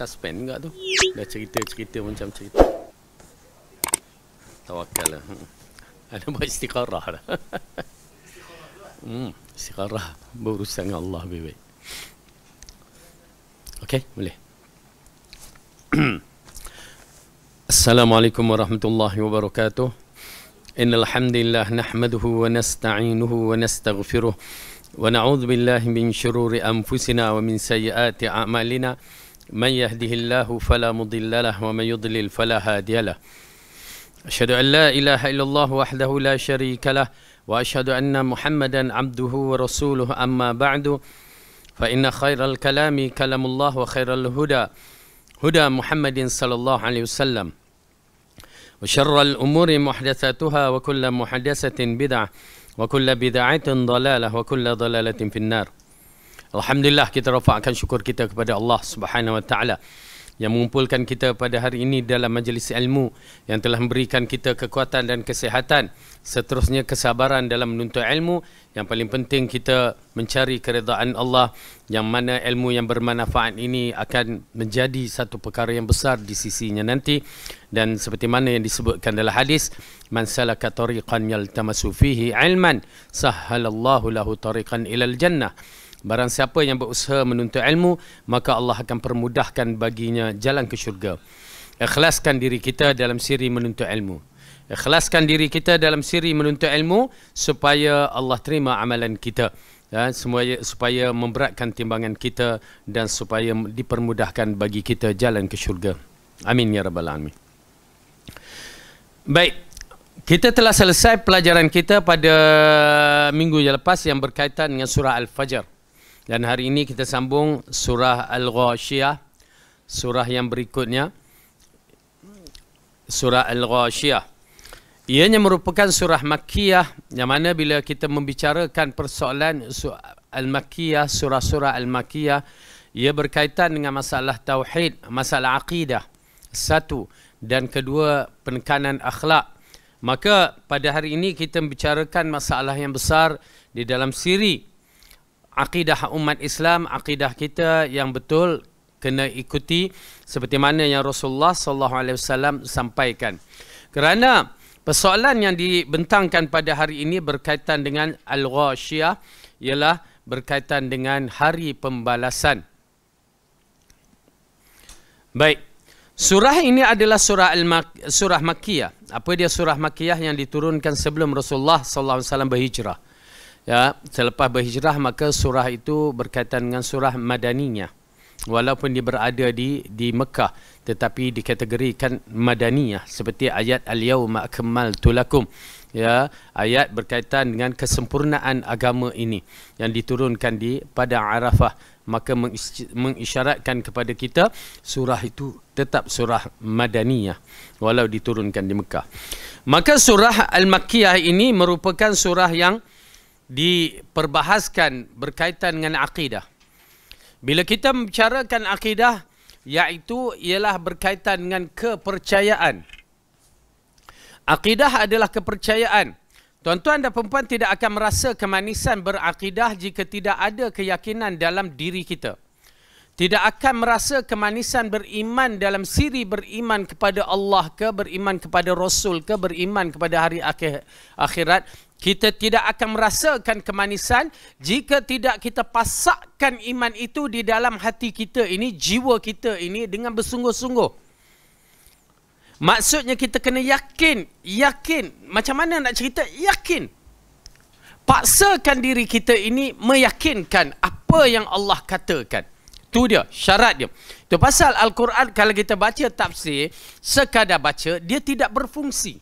suspend enggak tu? Dah cerita macam cerita. Tawakal lah. Ada buat istikharah dah. Istikharah berurusan dengan Allah baik-baik. Okey, boleh. Assalamualaikum warahmatullahi wabarakatuh. Innal hamdalillah nahmaduhu wa nasta'inuhu wa nastaghfiruh wa na'udzu billahi min shururi anfusina wa min sayyiati a'malina. Man yahdihillahu fala mudilla lahu wa man yudlil fala hadiya lahu. Asyhadu an la ilaha illallah wahdahu la syarika lah wa asyhadu anna Muhammadan abduhu wa rasuluhu amma ba'du. Fa inna khairal kalami kalamullah wa khairal huda Muhammadin sallallahu alaihi wasallam. Wa syarral umuri muhdatsatuha wa kullu muhdatsatin bid'ah wa kullu bid'atin dhalalah wa kullu dhalalatin finnar. Alhamdulillah, kita rafa'kan syukur kita kepada Allah Subhanahu wa taala yang mengumpulkan kita pada hari ini dalam majlis ilmu, yang telah memberikan kita kekuatan dan kesihatan, seterusnya kesabaran dalam menuntut ilmu. Yang paling penting kita mencari keredaan Allah, yang mana ilmu yang bermanfaat ini akan menjadi satu perkara yang besar di sisinya nanti. Dan seperti mana yang disebutkan dalam hadis, man salaka tariqan yaltamasu fihi ilman sahhalallahu lahu tariqan ilal jannah. Barang siapa yang berusaha menuntut ilmu, maka Allah akan permudahkan baginya jalan ke syurga. Ikhlaskan diri kita dalam siri menuntut ilmu. Ikhlaskan diri kita dalam siri menuntut ilmu supaya Allah terima amalan kita, ya, supaya memberatkan timbangan kita dan supaya dipermudahkan bagi kita jalan ke syurga. Amin ya rabbal alamin. Baik, kita telah selesai pelajaran kita pada minggu yang lepas yang berkaitan dengan surah Al-Fajr. Dan hari ini kita sambung surah Al-Ghashiyah, surah yang berikutnya, surah Al-Ghashiyah. Ianya merupakan surah Makkiyah, yang mana bila kita membicarakan persoalan Al-Makkiyah, surah-surah Al-Makkiyah, ia berkaitan dengan masalah tauhid, masalah akidah, satu, dan kedua penekanan akhlak. Maka pada hari ini kita membicarakan masalah yang besar di dalam siri akidah umat Islam, akidah kita yang betul kena ikuti seperti mana yang Rasulullah SAW sampaikan. Kerana persoalan yang dibentangkan pada hari ini berkaitan dengan Al-Ghashiyah, ialah berkaitan dengan hari pembalasan. Baik, surah ini adalah surah Makkiyah. Apa dia surah Makkiyah? Yang diturunkan sebelum Rasulullah SAW berhijrah. Ya, selepas berhijrah maka surah itu berkaitan dengan surah Madaniyah. Walaupun dia berada di Mekah, tetapi dikategorikan Madaniyah, seperti ayat Al-Yawma akmaltu lakum. Ya, ayat berkaitan dengan kesempurnaan agama ini yang diturunkan pada Arafah, maka mengisyaratkan kepada kita surah itu tetap surah Madaniyah walau diturunkan di Mekah. Maka surah Al-Makkiyah ini merupakan surah yang diperbahaskan berkaitan dengan akidah. Bila kita membicarakan akidah, iaitu ialah berkaitan dengan kepercayaan. Akidah adalah kepercayaan. Tuan-tuan dan perempuan tidak akan merasa kemanisan berakidah jika tidak ada keyakinan dalam diri kita. Tidak akan merasa kemanisan beriman dalam siri beriman kepada Allah ke, beriman kepada Rasul ke, beriman kepada hari akhirat. Kita tidak akan merasakan kemanisan jika tidak kita pasakkan iman itu di dalam hati kita ini, jiwa kita ini dengan bersungguh-sungguh. Maksudnya kita kena yakin. Macam mana nak cerita? Yakin. Paksakan diri kita ini meyakinkan apa yang Allah katakan. Itu dia, syarat dia. Itu pasal Al-Quran kalau kita baca tafsir, sekadar baca, dia tidak berfungsi.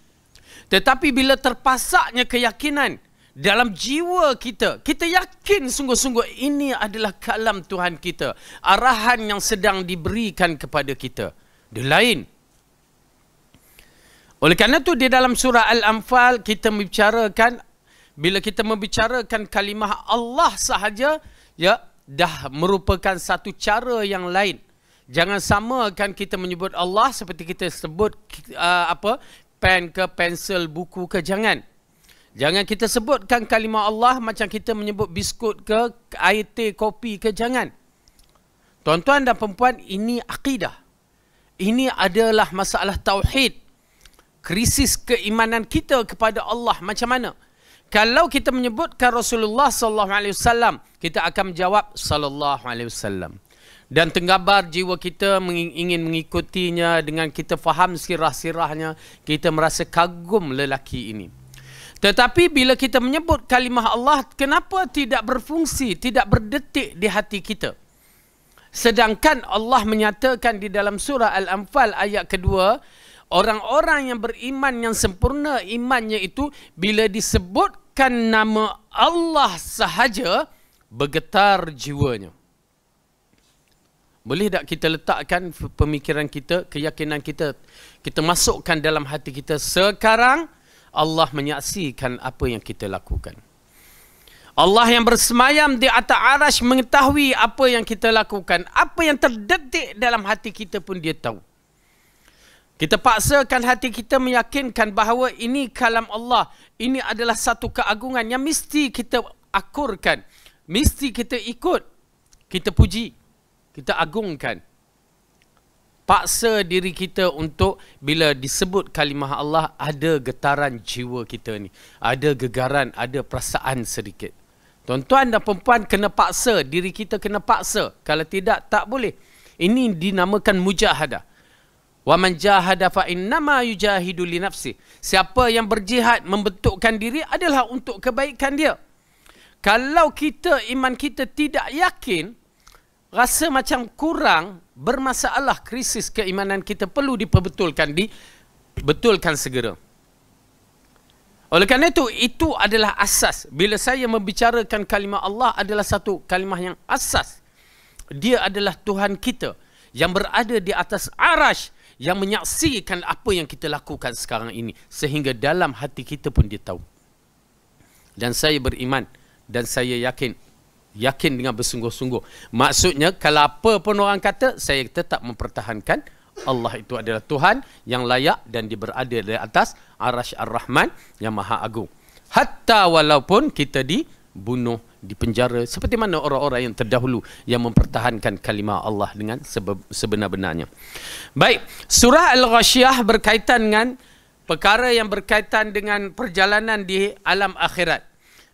Tetapi bila terpasaknya keyakinan dalam jiwa kita, kita yakin sungguh-sungguh ini adalah kalam Tuhan kita, arahan yang sedang diberikan kepada kita. Dia lain. Oleh kerana itu di dalam surah Al-Anfal kita membicarakan, bila kita membicarakan kalimah Allah sahaja, ya, dah merupakan satu cara yang lain. Jangan samakan kita menyebut Allah seperti kita sebut pen ke, pensel, buku ke, jangan. Jangan kita sebutkan kalimah Allah macam kita menyebut biskut ke, air teh, kopi ke, jangan. Tuan-tuan dan perempuan, ini akidah. Ini adalah masalah tauhid. Krisis keimanan kita kepada Allah macam mana? Kalau kita menyebutkan Rasulullah sallallahu alaihi wasallam, kita akan menjawab sallallahu alaihi wasallam. Dan tenggabar jiwa kita ingin mengikutinya, dengan kita faham sirah-sirahnya, kita merasa kagum lelaki ini. Tetapi bila kita menyebut kalimah Allah, kenapa tidak berfungsi, tidak berdetik di hati kita? Sedangkan Allah menyatakan di dalam surah Al-Anfal ayat kedua, orang-orang yang beriman yang sempurna imannya itu, bila disebutkan nama Allah sahaja, bergetar jiwanya. Boleh tak kita letakkan pemikiran kita, keyakinan kita, kita masukkan dalam hati kita, sekarang Allah menyaksikan apa yang kita lakukan. Allah yang bersemayam di atas arasy mengetahui apa yang kita lakukan. Apa yang terdetik dalam hati kita pun dia tahu. Kita paksakan hati kita meyakinkan bahawa ini kalam Allah. Ini adalah satu keagungan yang mesti kita akurkan. Mesti kita ikut. Kita puji. Kita agungkan. Paksa diri kita untuk bila disebut kalimah Allah, ada getaran jiwa kita ni. Ada gegaran, ada perasaan sedikit. Tuan-tuan dan perempuan, kena paksa. Diri kita kena paksa. Kalau tidak, tak boleh. Ini dinamakan mujahadah. Wa man jahada fa innama yujahidu li nafsi. Siapa yang berjihad membentukkan diri adalah untuk kebaikan dia. Kalau kita, iman kita tidak yakin, rasa macam kurang, bermasalah, krisis keimanan kita perlu diperbetulkan, dibetulkan segera. Oleh kerana itu adalah asas. Bila saya membicarakan kalimah Allah, adalah satu kalimah yang asas. Dia adalah Tuhan kita yang berada di atas arasy, yang menyaksikan apa yang kita lakukan sekarang ini, sehingga dalam hati kita pun dia tahu. Dan saya beriman dan saya yakin dengan bersungguh-sungguh. Maksudnya, kalau apa pun orang kata, saya tetap mempertahankan Allah itu adalah Tuhan yang layak dan dia berada di atas arasy Ar-Rahman yang Maha Agung. Hatta walaupun kita dibunuh, dipenjara, seperti mana orang-orang yang terdahulu yang mempertahankan kalimah Allah dengan sebenar-benarnya. Baik, surah Al-Ghasyiyah berkaitan dengan perkara yang berkaitan dengan perjalanan di alam akhirat.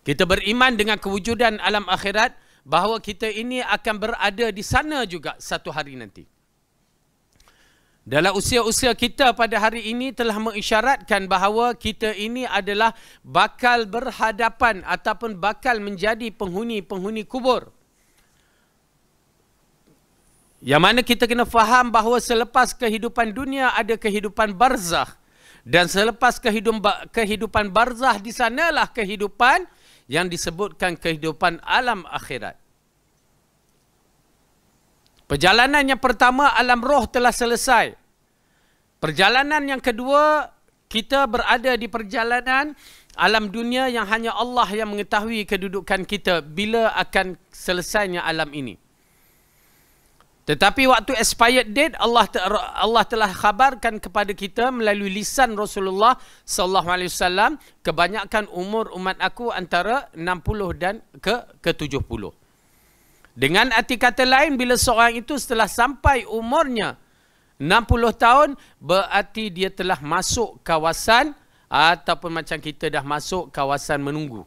Kita beriman dengan kewujudan alam akhirat, bahawa kita ini akan berada di sana juga satu hari nanti. Dalam usia-usia kita pada hari ini telah mengisyaratkan bahawa kita ini adalah bakal berhadapan ataupun bakal menjadi penghuni-penghuni kubur. Yang mana kita kena faham bahawa selepas kehidupan dunia ada kehidupan barzakh. Dan selepas kehidupan barzakh, di sanalah kehidupan yang disebutkan kehidupan alam akhirat. Perjalanan yang pertama, alam roh, telah selesai. Perjalanan yang kedua, kita berada di perjalanan alam dunia yang hanya Allah yang mengetahui kedudukan kita bila akan selesainya alam ini. Tetapi waktu expired date, Allah telah khabarkan kepada kita melalui lisan Rasulullah sallallahu alaihi wasallam, kebanyakan umur umat aku antara 60 dan ke 70. Dengan arti kata lain, bila seorang itu setelah sampai umurnya 60 tahun, berarti dia telah masuk kawasan, ataupun macam kita dah masuk kawasan menunggu.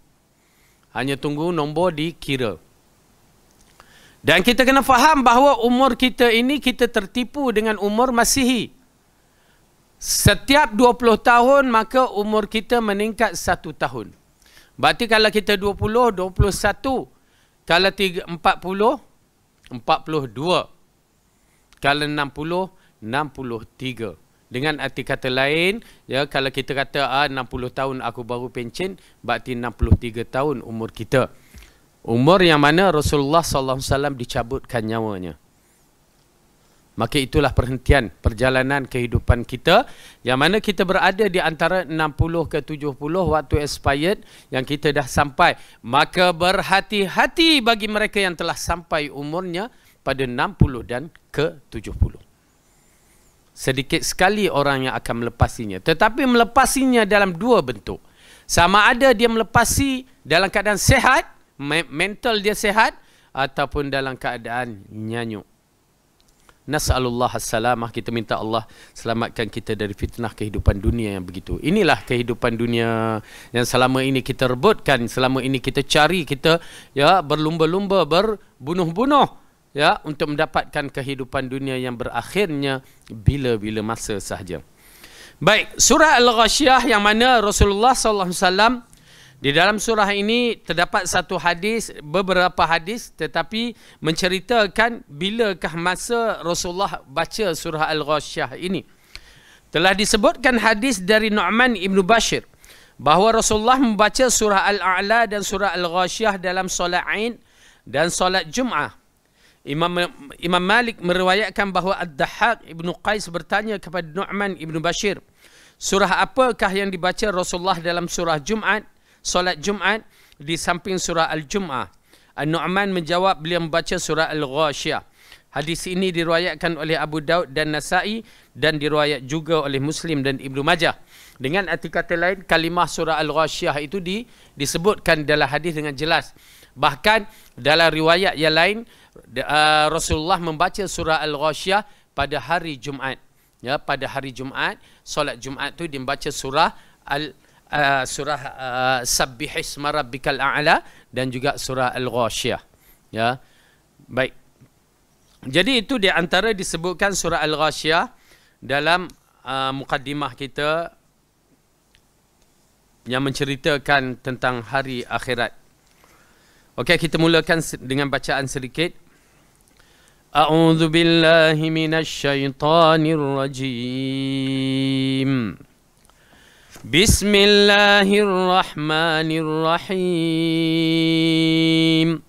Hanya tunggu nombor dikira. Dan kita kena faham bahawa umur kita ini, kita tertipu dengan umur Masihi. Setiap 20 tahun, maka umur kita meningkat 1 tahun. Berarti kalau kita 20, 21. Kalau 40, 42. Kalau 60, 63. Dengan arti kata lain, ya, kalau kita kata 60 tahun aku baru pencen, berarti 63 tahun umur kita. Umur yang mana Rasulullah SAW dicabutkan nyawanya. Maka itulah perhentian perjalanan kehidupan kita, yang mana kita berada di antara 60 ke 70 waktu expired yang kita dah sampai. Maka berhati-hati bagi mereka yang telah sampai umurnya pada 60 dan ke 70. Sedikit sekali orang yang akan melepasinya. Tetapi melepasinya dalam dua bentuk. Sama ada dia melepasi dalam keadaan sehat, mental dia sehat, ataupun dalam keadaan nyanyuk. Nas'alullah as-salamah, kita minta Allah selamatkan kita dari fitnah kehidupan dunia yang begitu. Inilah kehidupan dunia yang selama ini kita rebutkan, selama ini kita cari, kita ya berlumba-lumba, berbunuh-bunuh ya untuk mendapatkan kehidupan dunia yang berakhirnya bila-bila masa sahaja. Baik, surah Al-Ghasyiyah yang mana Rasulullah SAW di dalam surah ini terdapat satu hadis, beberapa hadis, tetapi menceritakan bilakah masa Rasulullah baca surah Al-Ghasyiyah ini. Telah disebutkan hadis dari Nu'man ibn Bashir bahawa Rasulullah membaca surah Al-A'la dan surah Al-Ghasyiyah dalam solat Aid dan solat Jum'ah. Imam Malik meriwayatkan bahawa Ad-Dahhak ibn Qais bertanya kepada Nu'man ibn Bashir, surah apakah yang dibaca Rasulullah dalam surah Jumat, solat Jumat di samping surah Al-Jum'ah? An-Nu'man menjawab, beliau membaca surah Al-Ghasyiyah. Hadis ini diriwayatkan oleh Abu Daud dan Nasa'i dan diriwayat juga oleh Muslim dan Ibnu Majah. Dengan arti kata lain, kalimah surah Al-Ghasyiyah itu disebutkan dalam hadis dengan jelas. Bahkan dalam riwayat yang lain, Rasulullah membaca surah Al-Ghasyiyah pada hari Jumaat. Ya, pada hari Jumaat, solat Jumaat tu dibaca surah Sabbihisma Rabbikal A'la dan juga surah Al-Ghasyiyah. Ya. Baik. Jadi itu di antara disebutkan surah Al-Ghasyiyah dalam mukaddimah kita yang menceritakan tentang hari akhirat. Okey, kita mulakan dengan bacaan sedikit. A'udzu billahi minasy syaithanir rajim. Bismillahirrahmanirrahim.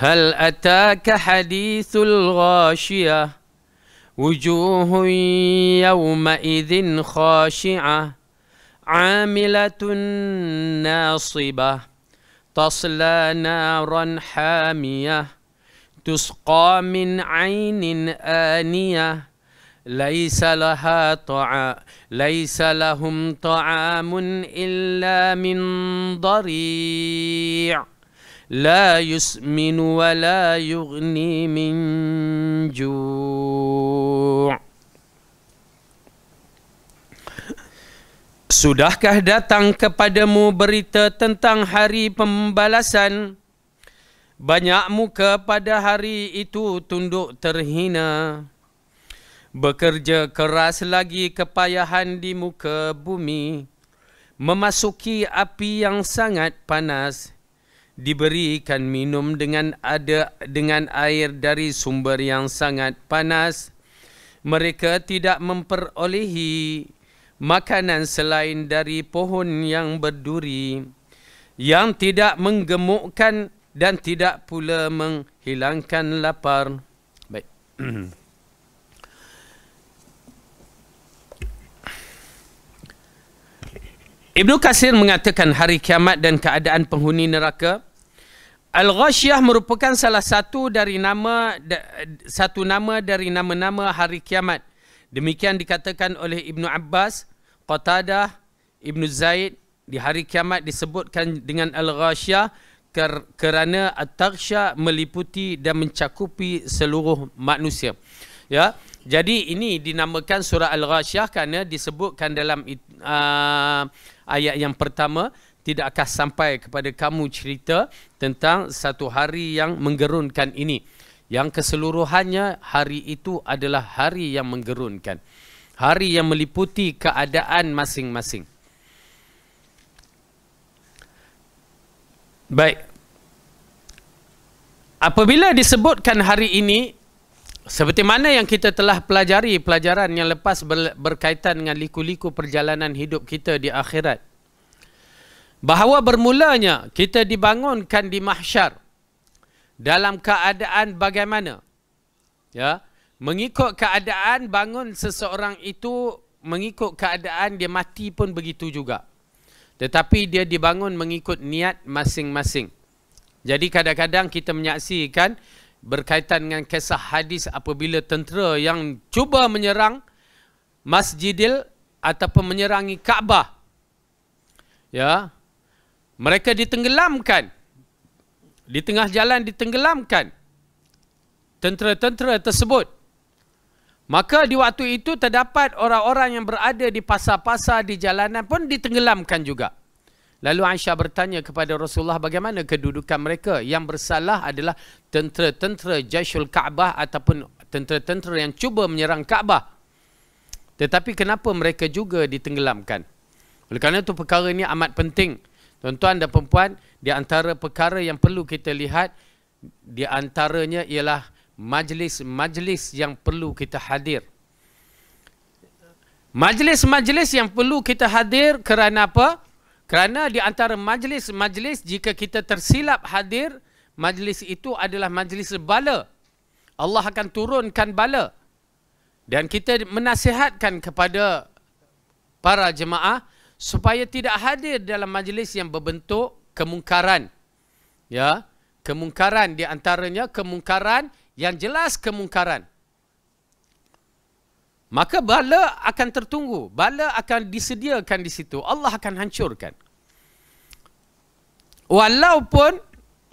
Hal ataka hadithul ghashiyah wujuhun yawma idzin khashi'ah 'amilatun nasibah tasla naran hamiyah tusqa min 'ainin aniyah ليس لهم طعام إلا من ضريع لا يسمن ولا يغني من جوع. Sudahkah datang kepadamu berita tentang hari pembalasan? Banyak muka pada hari itu tunduk terhina. Bekerja keras lagi kepayahan di muka bumi, memasuki api yang sangat panas, diberikan minum dengan air dari sumber yang sangat panas. Mereka tidak memperolehi makanan selain dari pohon yang berduri, yang tidak menggemukkan dan tidak pula menghilangkan lapar. Baik. Ibnu Katsir mengatakan hari kiamat dan keadaan penghuni neraka. Al-Ghasyiyah merupakan salah satu nama dari nama-nama hari kiamat. Demikian dikatakan oleh Ibnu Abbas, Qatadah, Ibnu Zaid. Di hari kiamat disebutkan dengan Al-Ghasyiyah kerana At-Taghsya meliputi dan mencakupi seluruh manusia. Ya, jadi ini dinamakan surah Al-Ghasyiyah kerana disebutkan dalam ayat yang pertama, tidakkah sampai kepada kamu cerita tentang satu hari yang menggerunkan ini, yang keseluruhannya hari itu adalah hari yang menggerunkan, hari yang meliputi keadaan masing-masing. Baik, apabila disebutkan hari ini, seperti mana yang kita telah pelajari pelajaran yang lepas berkaitan dengan liku-liku perjalanan hidup kita di akhirat, bahawa bermulanya kita dibangunkan di mahsyar dalam keadaan bagaimana? Ya, mengikut keadaan bangun seseorang itu, mengikut keadaan dia mati pun begitu juga. Tetapi dia dibangun mengikut niat masing-masing. Jadi kadang-kadang kita menyaksikan berkaitan dengan kisah hadis apabila tentera yang cuba menyerang Masjidil ataupun menyerangi Kaabah, ya, mereka ditenggelamkan di tengah jalan, ditenggelamkan tentera-tentera tersebut. Maka di waktu itu terdapat orang-orang yang berada di pasar-pasar, di jalanan pun ditenggelamkan juga. Lalu Aisyah bertanya kepada Rasulullah bagaimana kedudukan mereka. Yang bersalah adalah tentera-tentera Jaisyul Ka'bah ataupun tentera-tentera yang cuba menyerang Ka'bah. Tetapi kenapa mereka juga ditenggelamkan? Oleh kerana itu perkara ini amat penting. Tuan-tuan dan perempuan, di antara perkara yang perlu kita lihat, di antaranya ialah majlis-majlis yang perlu kita hadir. Majlis-majlis yang perlu kita hadir kerana apa? Kerana di antara majlis-majlis jika kita tersilap hadir, majlis itu adalah majlis bala. Allah akan turunkan bala. Dan kita menasihatkan kepada para jemaah supaya tidak hadir dalam majlis yang berbentuk kemungkaran. Ya, kemungkaran di antaranya kemungkaran yang jelas kemungkaran. Maka bala akan tertunggu, bala akan disediakan di situ, Allah akan hancurkan. Walaupun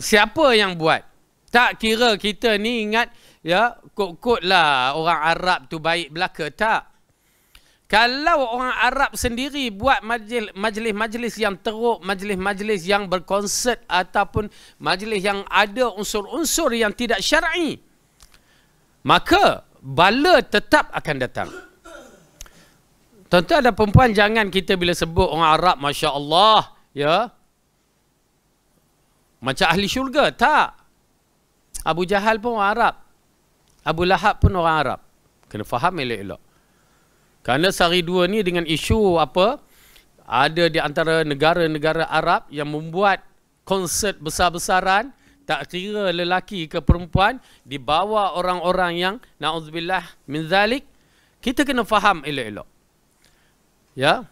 siapa yang buat, tak kira kita ni ingat ya kod-kod lah orang Arab tu baik belaka, tak. Kalau orang Arab sendiri buat majlis-majlis yang teruk, majlis-majlis yang berkonsert ataupun majlis yang ada unsur-unsur yang tidak syar'i, maka bala tetap akan datang. Tuan-tuan dan perempuan, jangan kita bila sebut orang Arab, Masya Allah, ya, macam ahli syurga. Tak. Abu Jahal pun orang Arab. Abu Lahab pun orang Arab. Kena faham elok-elok. Kerana sehari dua ni dengan isu apa, ada di antara negara-negara Arab yang membuat konsert besar-besaran, tak kira lelaki ke perempuan, dibawa orang-orang yang na'udzubillah min zalik. Kita kena faham elok-elok, ya,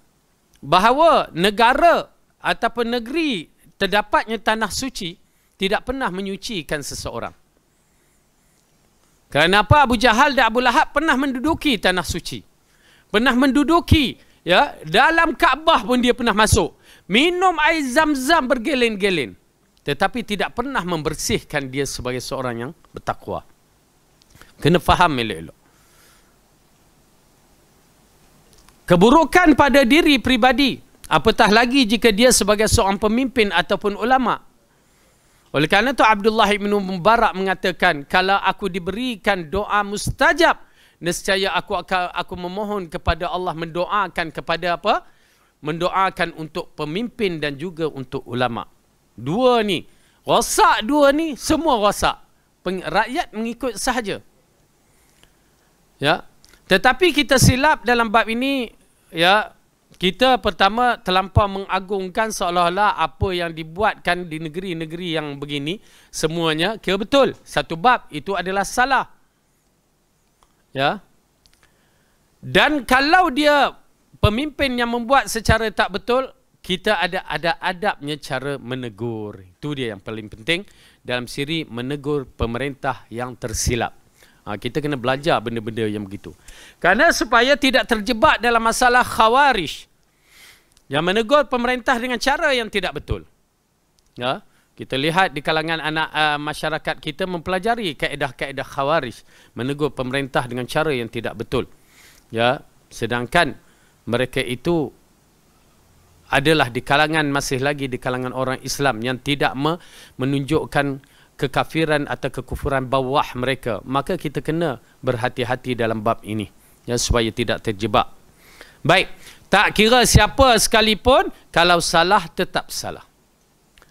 bahawa negara ataupun negeri terdapatnya tanah suci tidak pernah menyucikan seseorang. Kerana apa? Abu Jahal dan Abu Lahab pernah menduduki tanah suci, pernah menduduki, ya, dalam Kaabah pun dia pernah masuk, minum air Zam-Zam bergelin-gelin, tetapi tidak pernah membersihkan dia sebagai seorang yang bertakwa. Kena faham elok-elok. Keburukan pada diri pribadi, apatah lagi jika dia sebagai seorang pemimpin ataupun ulama. Oleh kerana itu Abdullah bin Mubarak mengatakan, kalau aku diberikan doa mustajab, nescaya aku memohon kepada Allah, mendoakan kepada apa? Mendoakan untuk pemimpin dan juga untuk ulama. Dua ni, rosak dua ni, semua rosak. Rakyat mengikut sahaja. Ya. Tetapi kita silap dalam bab ini, ya, kita pertama terlampau mengagungkan seolah-olah apa yang dibuatkan di negeri-negeri yang begini semuanya kira betul. Satu bab itu adalah salah. Ya. Dan kalau dia pemimpin yang membuat secara tak betul, kita ada adabnya cara menegur. Itu dia yang paling penting dalam siri menegur pemerintah yang tersilap. Kita kena belajar benda-benda yang begitu. Kerana supaya tidak terjebak dalam masalah khawarij yang menegur pemerintah dengan cara yang tidak betul. Ya, kita lihat di kalangan anak masyarakat kita mempelajari kaedah-kaedah khawarij, menegur pemerintah dengan cara yang tidak betul. Ya, sedangkan mereka itu adalah di kalangan, masih lagi di kalangan orang Islam yang tidak menunjukkan kekafiran atau kekufuran bawah mereka. Maka kita kena berhati-hati dalam bab ini, ya, supaya tidak terjebak. Baik, tak kira siapa sekalipun, kalau salah tetap salah.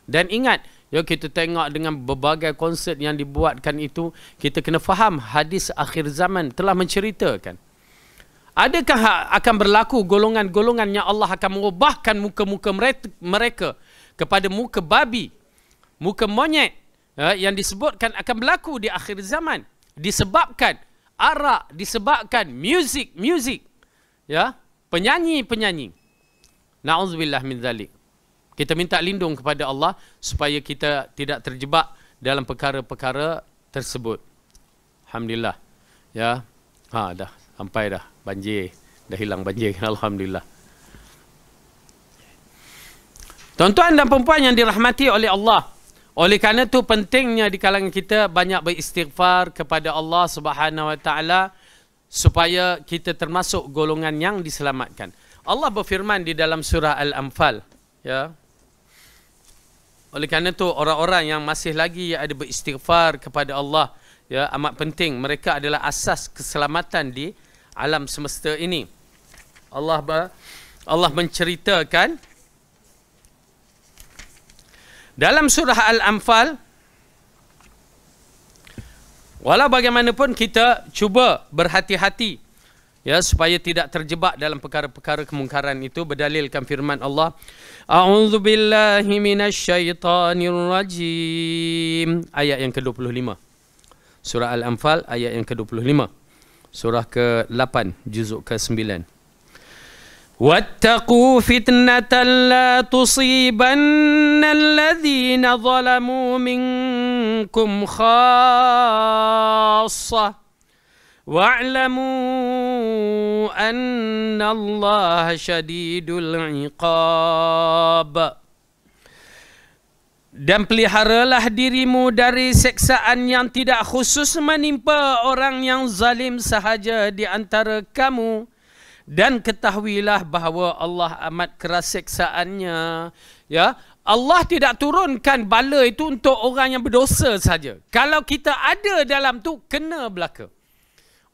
Dan ingat, ya, kita tengok dengan berbagai konsert yang dibuatkan itu, kita kena faham hadis akhir zaman telah menceritakan, adakah akan berlaku golongan-golongan yang Allah akan mengubahkan muka-muka mereka kepada muka babi, muka monyet, yang disebutkan akan berlaku di akhir zaman, disebabkan arak, disebabkan muzik, ya, penyanyi. Na'udzubillah min zalik. Kita minta lindung kepada Allah supaya kita tidak terjebak dalam perkara-perkara tersebut. Alhamdulillah. Ya. Dah sampai dah banjir. Dah hilang banjir. Alhamdulillah. Tuan-tuan dan perempuan yang dirahmati oleh Allah, oleh kerana itu pentingnya di kalangan kita banyak beristighfar kepada Allah Subhanahu Wa Taala supaya kita termasuk golongan yang diselamatkan. Allah berfirman di dalam surah Al-Anfal, ya. Oleh kerana itu orang-orang yang masih lagi ada beristighfar kepada Allah, ya, amat penting. Mereka adalah asas keselamatan di alam semesta ini. Allah menceritakan dalam surah Al-Anfal, walau bagaimanapun kita cuba berhati-hati, ya, supaya tidak terjebak dalam perkara-perkara kemungkaran itu, berdalilkan firman Allah, A'udzu billahi minasyaitonir rajim, ayat yang ke-25. Surah Al-Anfal ayat yang ke-25. Surah ke-8 juzuk ke-9. Wattaqu fitnatan la tusibanna alladhina zalamu minkum khassah wa'lamu anna Allah syadidul iqab. Dan peliharalah dirimu dari seksaan yang tidak khusus menimpa orang yang zalim sahaja di antara kamu, dan ketahuilah bahawa Allah amat keras seksaannya. Ya, Allah tidak turunkan bala itu untuk orang yang berdosa saja. Kalau kita ada dalam tu, kena belaka.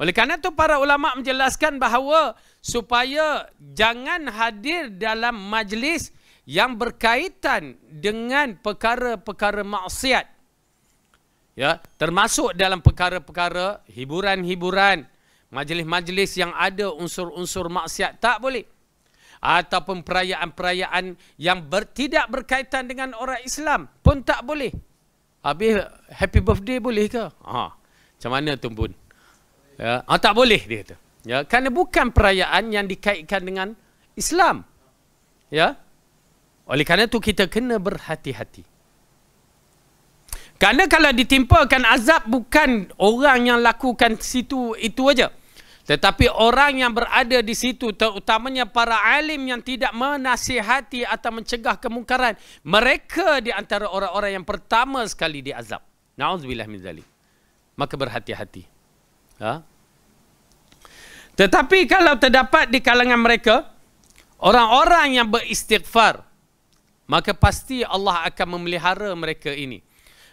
Oleh kerana itu para ulama menjelaskan bahawa supaya jangan hadir dalam majlis yang berkaitan dengan perkara-perkara maksiat. Ya, termasuk dalam perkara-perkara hiburan-hiburan, majlis-majlis yang ada unsur-unsur maksiat, tak boleh. Ataupun perayaan-perayaan yang tidak berkaitan dengan orang Islam pun tak boleh. Habis happy birthday boleh ke? Macam mana tu pun? Ya, tak boleh dia kata. Ya, kerana bukan perayaan yang dikaitkan dengan Islam. Ya. Oleh kerana itu kita kena berhati-hati. Kerana kalau ditimpakan azab bukan orang yang lakukan situ itu aja, tetapi orang yang berada di situ, terutamanya para alim yang tidak menasihati atau mencegah kemungkaran, mereka di antara orang-orang yang pertama sekali diazab. Na'udzubillah min zalik. Maka berhati-hati. Ha? Tetapi kalau terdapat di kalangan mereka orang-orang yang beristighfar, maka pasti Allah akan memelihara mereka ini.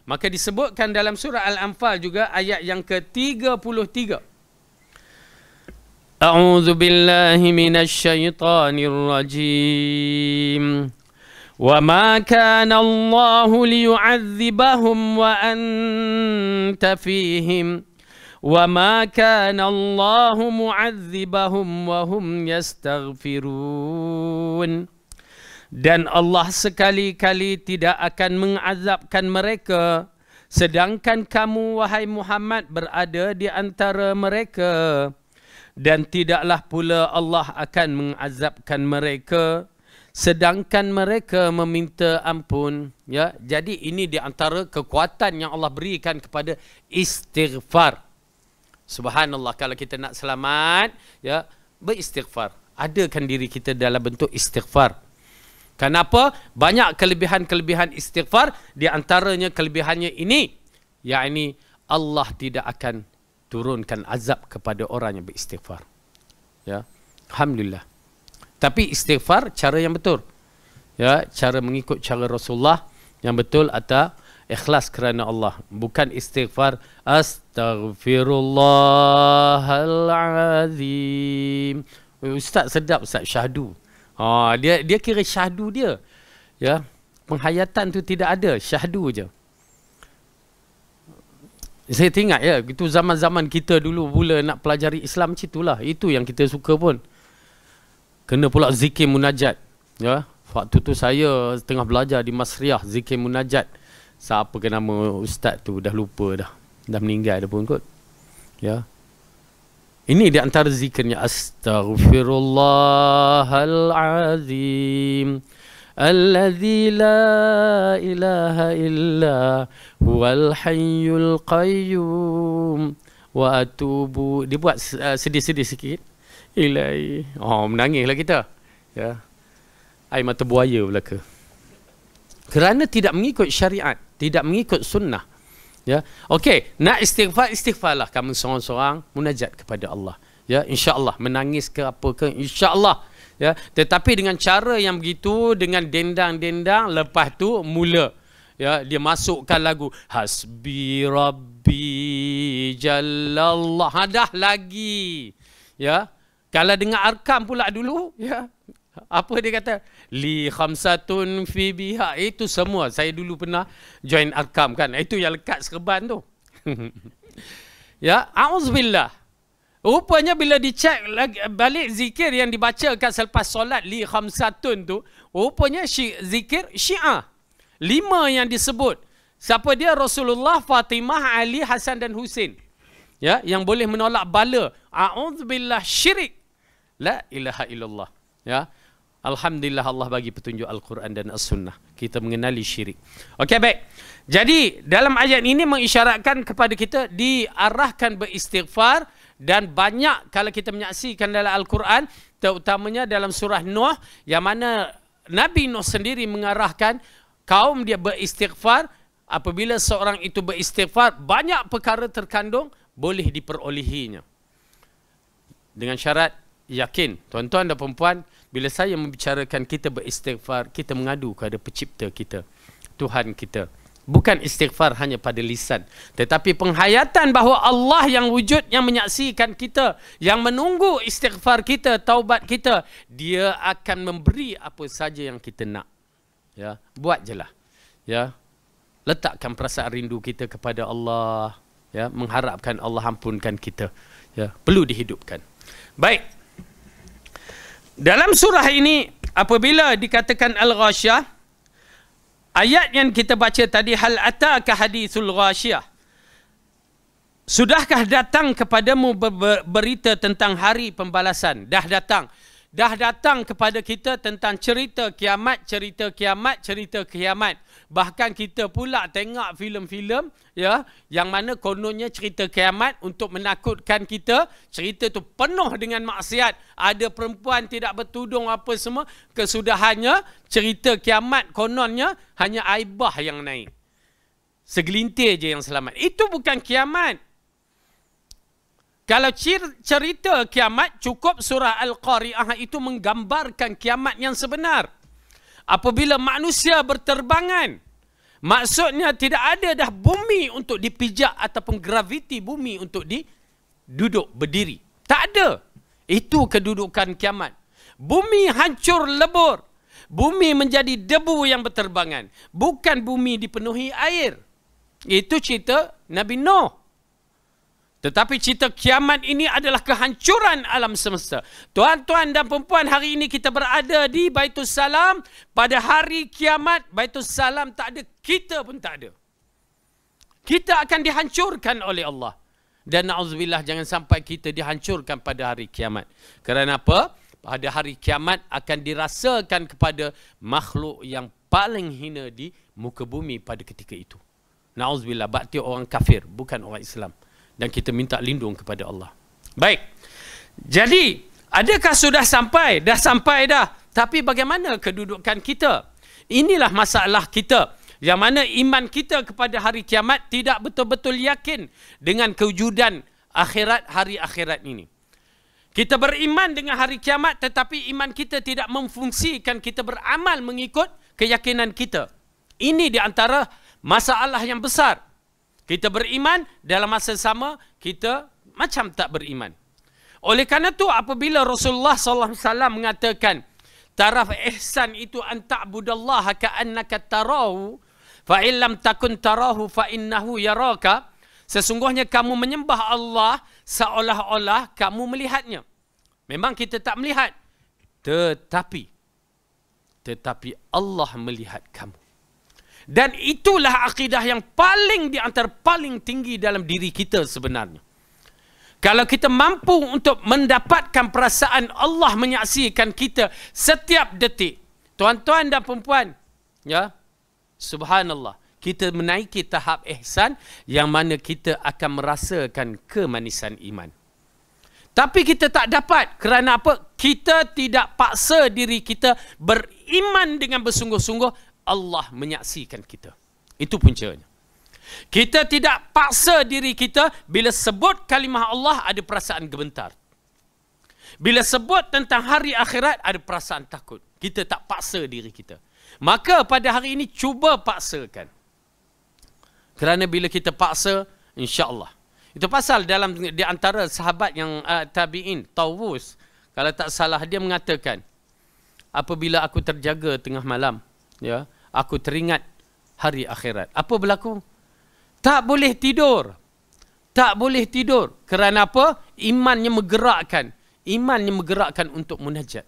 Maka disebutkan dalam surah Al-Anfal juga ayat yang ke-33. A'udzu billahi minasyaitonir rajim. Wa ma kana Allahu liyu'adzibahum wa anta fihim. Wa ma kana Allahu mu'adzibahum wa hum yastaghfirun. Dan Allah sekali-kali tidak akan mengazabkan mereka sedangkan kamu wahai Muhammad berada di antara mereka, dan tidaklah pula Allah akan mengazabkan mereka sedangkan mereka meminta ampun. Ya, jadi ini di antara kekuatan yang Allah berikan kepada istighfar. Subhanallah, kalau kita nak selamat, ya, beristighfar. Adakan diri kita dalam bentuk istighfar. Kenapa? Banyak kelebihan-kelebihan istighfar, di antaranya kelebihannya ini, yakni Allah tidak akan turunkan azab kepada orang yang beristighfar. Ya, alhamdulillah. Tapi istighfar cara yang betul. Ya, cara mengikut cara Rasulullah yang betul atau ikhlas kerana Allah, bukan istighfar astaghfirullahalazim. Ustaz sedap Ustaz syahdu. Dia kira syahdu dia. Ya, penghayatan tu tidak ada, syahdu je. Saya teringat ya, itu zaman-zaman kita dulu mula nak pelajari Islam macam itulah. Itu yang kita suka pun. Kena pula zikir munajat. Ya, waktu tu saya tengah belajar di Masriah zikir munajat. Siapa ke nama ustaz tu dah lupa dah. Dah meninggal dah pun kot. Ya. Ini di antara zikirnya astaghfirullahalazim alladzi la ilaha illa huwal hayyul qayyum wa atubu. Dia buat sedih-sedih sikit. Ilahi. Menangislah kita. Ya. Air mata buaya belaka. Kerana tidak mengikut syariat, tidak mengikut sunnah. Ya, okey, nak istighfar, istighfarlah kamu seorang-seorang munajat kepada Allah. Ya, insya-Allah menangis ke apa ke, insya-Allah. Ya, tetapi dengan cara yang begitu, dengan dendang-dendang, lepas tu mula ya dia masukkan lagu Hasbi Rabbi Jallallah. Dah lagi. Ya. Kalau dengar arkam pula dulu, ya. Apa dia kata? Li khamsatun fi biha. Itu semua. Saya dulu pernah join arkam kan. Itu yang lekat serban tu. Ya, auzubillah. Rupanya bila dicek balik zikir yang dibacakan selepas solat li khamsatun tu, rupanya zikir Syiah. 5 yang disebut. Siapa dia? Rasulullah, Fatimah, Ali, Hasan dan Husin. Ya, yang boleh menolak bala. A'udzubillah syirik. La ilaha illallah. Ya. Alhamdulillah Allah bagi petunjuk Al-Quran dan As-Sunnah. Kita mengenali syirik. Okey, baik. Jadi, dalam ayat ini mengisyaratkan kepada kita diarahkan beristighfar, dan banyak kalau kita menyaksikan dalam Al-Quran, terutamanya dalam surah Nuh, yang mana Nabi Nuh sendiri mengarahkan kaum dia beristighfar. Apabila seorang itu beristighfar, banyak perkara terkandung boleh diperolehinya. Dengan syarat yakin, tuan-tuan dan puan-puan, bila saya membicarakan kita beristighfar, kita mengadu kepada pencipta kita, Tuhan kita. Bukan istighfar hanya pada lisan, tetapi penghayatan bahawa Allah yang wujud, yang menyaksikan kita, yang menunggu istighfar kita, taubat kita, dia akan memberi apa saja yang kita nak. Ya, buat je lah. Ya, letakkan perasaan rindu kita kepada Allah. Ya, mengharapkan Allah ampunkan kita. Ya, perlu dihidupkan. Baik. Dalam surah ini, apabila dikatakan Al-Ghasyiyah, ayat yang kita baca tadi, hal ataka hadithul ghasyiyah. Sudahkah datang kepadamu berita tentang hari pembalasan? Dah datang. Dah datang kepada kita tentang cerita kiamat, cerita kiamat, cerita kiamat. Bahkan kita pula tengok filem-filem ya, yang mana kononnya cerita kiamat untuk menakutkan kita. Cerita tu penuh dengan maksiat. Ada perempuan tidak bertudung apa semua. Kesudahannya cerita kiamat kononnya hanya aibah yang naik. Segelintir je yang selamat. Itu bukan kiamat. Kalau cerita kiamat, cukup surah Al-Qari'ah itu menggambarkan kiamat yang sebenar. Apabila manusia berterbangan, maksudnya tidak ada dah bumi untuk dipijak ataupun graviti bumi untuk duduk berdiri. Tak ada. Itu kedudukan kiamat. Bumi hancur lebur. Bumi menjadi debu yang berterbangan. Bukan bumi dipenuhi air. Itu cerita Nabi Nuh. Tetapi cerita kiamat ini adalah kehancuran alam semesta. Tuan-tuan dan perempuan, hari ini kita berada di Baitul Salam. Pada hari kiamat, Baitul Salam tak ada, kita pun tak ada. Kita akan dihancurkan oleh Allah. Dan na'udzubillah, jangan sampai kita dihancurkan pada hari kiamat. Kerana apa? Pada hari kiamat akan dirasakan kepada makhluk yang paling hina di muka bumi pada ketika itu. Na'udzubillah, berarti orang kafir, bukan orang Islam. Dan kita minta lindung kepada Allah. Baik. Jadi, adakah sudah sampai? Dah sampai dah. Tapi bagaimana kedudukan kita? Inilah masalah kita. Yang mana iman kita kepada hari kiamat tidak betul-betul yakin dengan kewujudan akhirat, hari akhirat ini. Kita beriman dengan hari kiamat, tetapi iman kita tidak memfungsikan kita beramal mengikut keyakinan kita. Ini di antara masalah yang besar. Kita beriman, dalam masa sama kita macam tak beriman. Oleh kerana itu, apabila Rasulullah SAW mengatakan, taraf ihsan itu an ta'budallaha ka'annaka tarahu, fa illam takun tarahu fa innahu yaraka. Sesungguhnya kamu menyembah Allah seolah-olah kamu melihatnya. Memang kita tak melihat. Tetapi Allah melihat kamu. Dan itulah akidah yang paling di antara paling tinggi dalam diri kita sebenarnya. Kalau kita mampu untuk mendapatkan perasaan Allah menyaksikan kita setiap detik. Tuan-tuan dan perempuan, ya, subhanallah, kita menaiki tahap ihsan yang mana kita akan merasakan kemanisan iman. Tapi kita tak dapat. Kerana apa? Kita tidak paksa diri kita beriman dengan bersungguh-sungguh. Allah menyaksikan kita. Itu puncanya. Kita tidak paksa diri kita bila sebut kalimah Allah ada perasaan gemetar. Bila sebut tentang hari akhirat, ada perasaan takut. Kita tak paksa diri kita. Maka pada hari ini, cuba paksakan. Kerana bila kita paksa, insya-Allah. Itu pasal dalam di antara sahabat yang tabi'in, Tawus, kalau tak salah, dia mengatakan, apabila aku terjaga tengah malam, ya, aku teringat hari akhirat. Apa berlaku? Tak boleh tidur. Tak boleh tidur. Kerana apa? Imannya menggerakkan. Imannya menggerakkan untuk munajat.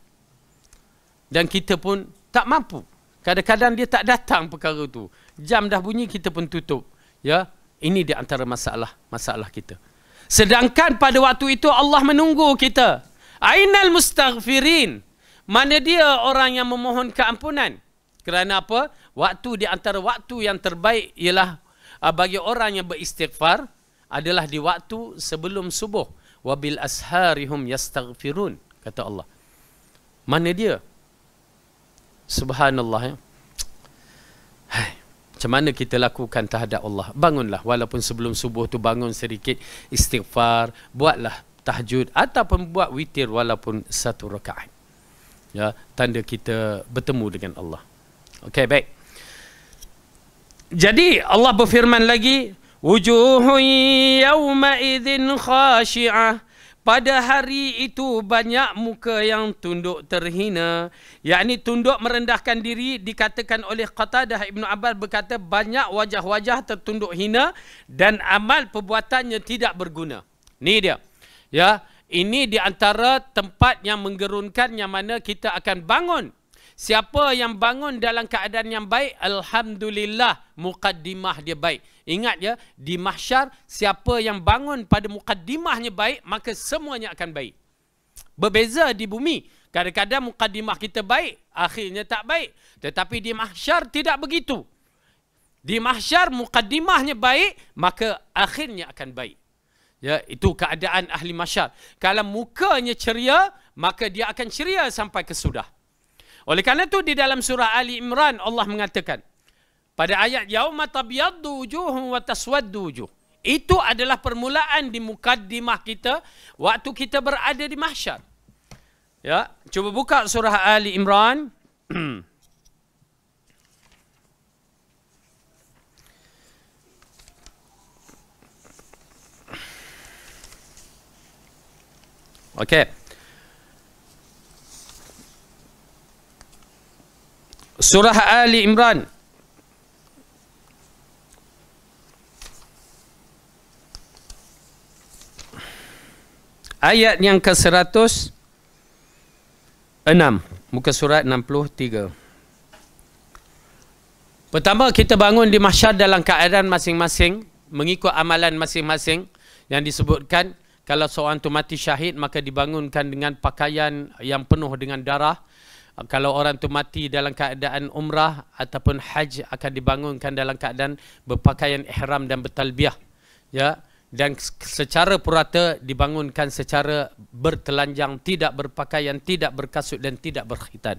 Dan kita pun tak mampu. Kadang-kadang dia tak datang perkara tu. Jam dah bunyi, kita pun tutup. Ya, ini di antara masalah kita. Sedangkan pada waktu itu Allah menunggu kita. Ainal mustaghfirin? Mana dia orang yang memohon keampunan? Kerana apa? Waktu di antara waktu yang terbaik ialah bagi orang yang beristighfar adalah di waktu sebelum subuh. Wabil asharihum yastaghfirun, kata Allah. Mana dia? Subhanallah, ya. Macam mana kita lakukan terhadap Allah? Bangunlah, walaupun sebelum subuh tu bangun sedikit, istighfar, buatlah tahajud ataupun buat witir walaupun 1 rakaat. Ya, tanda kita bertemu dengan Allah. Okey, baik. Jadi Allah berfirman lagi, wujuhun yawma idzin khashi'ah. Pada hari itu banyak muka yang tunduk terhina. Yakni tunduk merendahkan diri. Dikatakan oleh Qatadah Ibn Abbas berkata, banyak wajah-wajah tertunduk hina dan amal perbuatannya tidak berguna. Ni dia. Ya, ini di antara tempat yang menggerunkan, yang mana kita akan bangun. Siapa yang bangun dalam keadaan yang baik, alhamdulillah, muqaddimah dia baik. Ingat ya, di mahsyar, siapa yang bangun pada muqaddimahnya baik, maka semuanya akan baik. Berbeza di bumi. Kadang-kadang muqaddimah kita baik, akhirnya tak baik. Tetapi di mahsyar tidak begitu. Di mahsyar muqaddimahnya baik, maka akhirnya akan baik. Ya, itu keadaan ahli mahsyar. Kalau mukanya ceria, maka dia akan ceria sampai kesudah. Oleh kerana itu di dalam surah Ali Imran Allah mengatakan pada ayat yauma tabyaddu wujuhum wa taswaddu wujuh. Itu adalah permulaan di mukaddimah kita waktu kita berada di mahsyar. Ya, cuba buka surah Ali Imran. Okey. Surah Ali Imran ayat yang ke-106, muka surat 63. Pertama, kita bangun di mahsyar dalam keadaan masing-masing mengikut amalan masing-masing yang disebutkan. Kalau seorang tu mati syahid, maka dibangunkan dengan pakaian yang penuh dengan darah. Kalau orang tu mati dalam keadaan umrah ataupun haj, akan dibangunkan dalam keadaan berpakaian ihram dan bertalbiyah. Ya, dan secara purata dibangunkan secara bertelanjang, tidak berpakaian, tidak berkasut dan tidak berkhitan.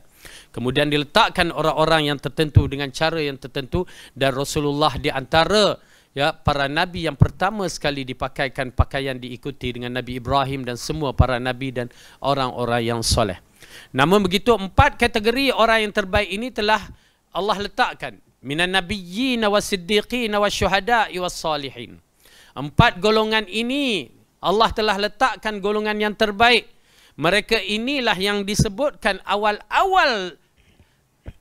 Kemudian diletakkan orang-orang yang tertentu dengan cara yang tertentu, dan Rasulullah di antara ya para nabi yang pertama sekali dipakaikan pakaian diikuti dengan Nabi Ibrahim dan semua para nabi dan orang-orang yang soleh. Namun begitu, 4 kategori orang yang terbaik ini telah Allah letakkan. Minan nabiyyin wasiddiqin wasyuhada'i wassalihin. 4 golongan ini Allah telah letakkan golongan yang terbaik. Mereka inilah yang disebutkan awal-awal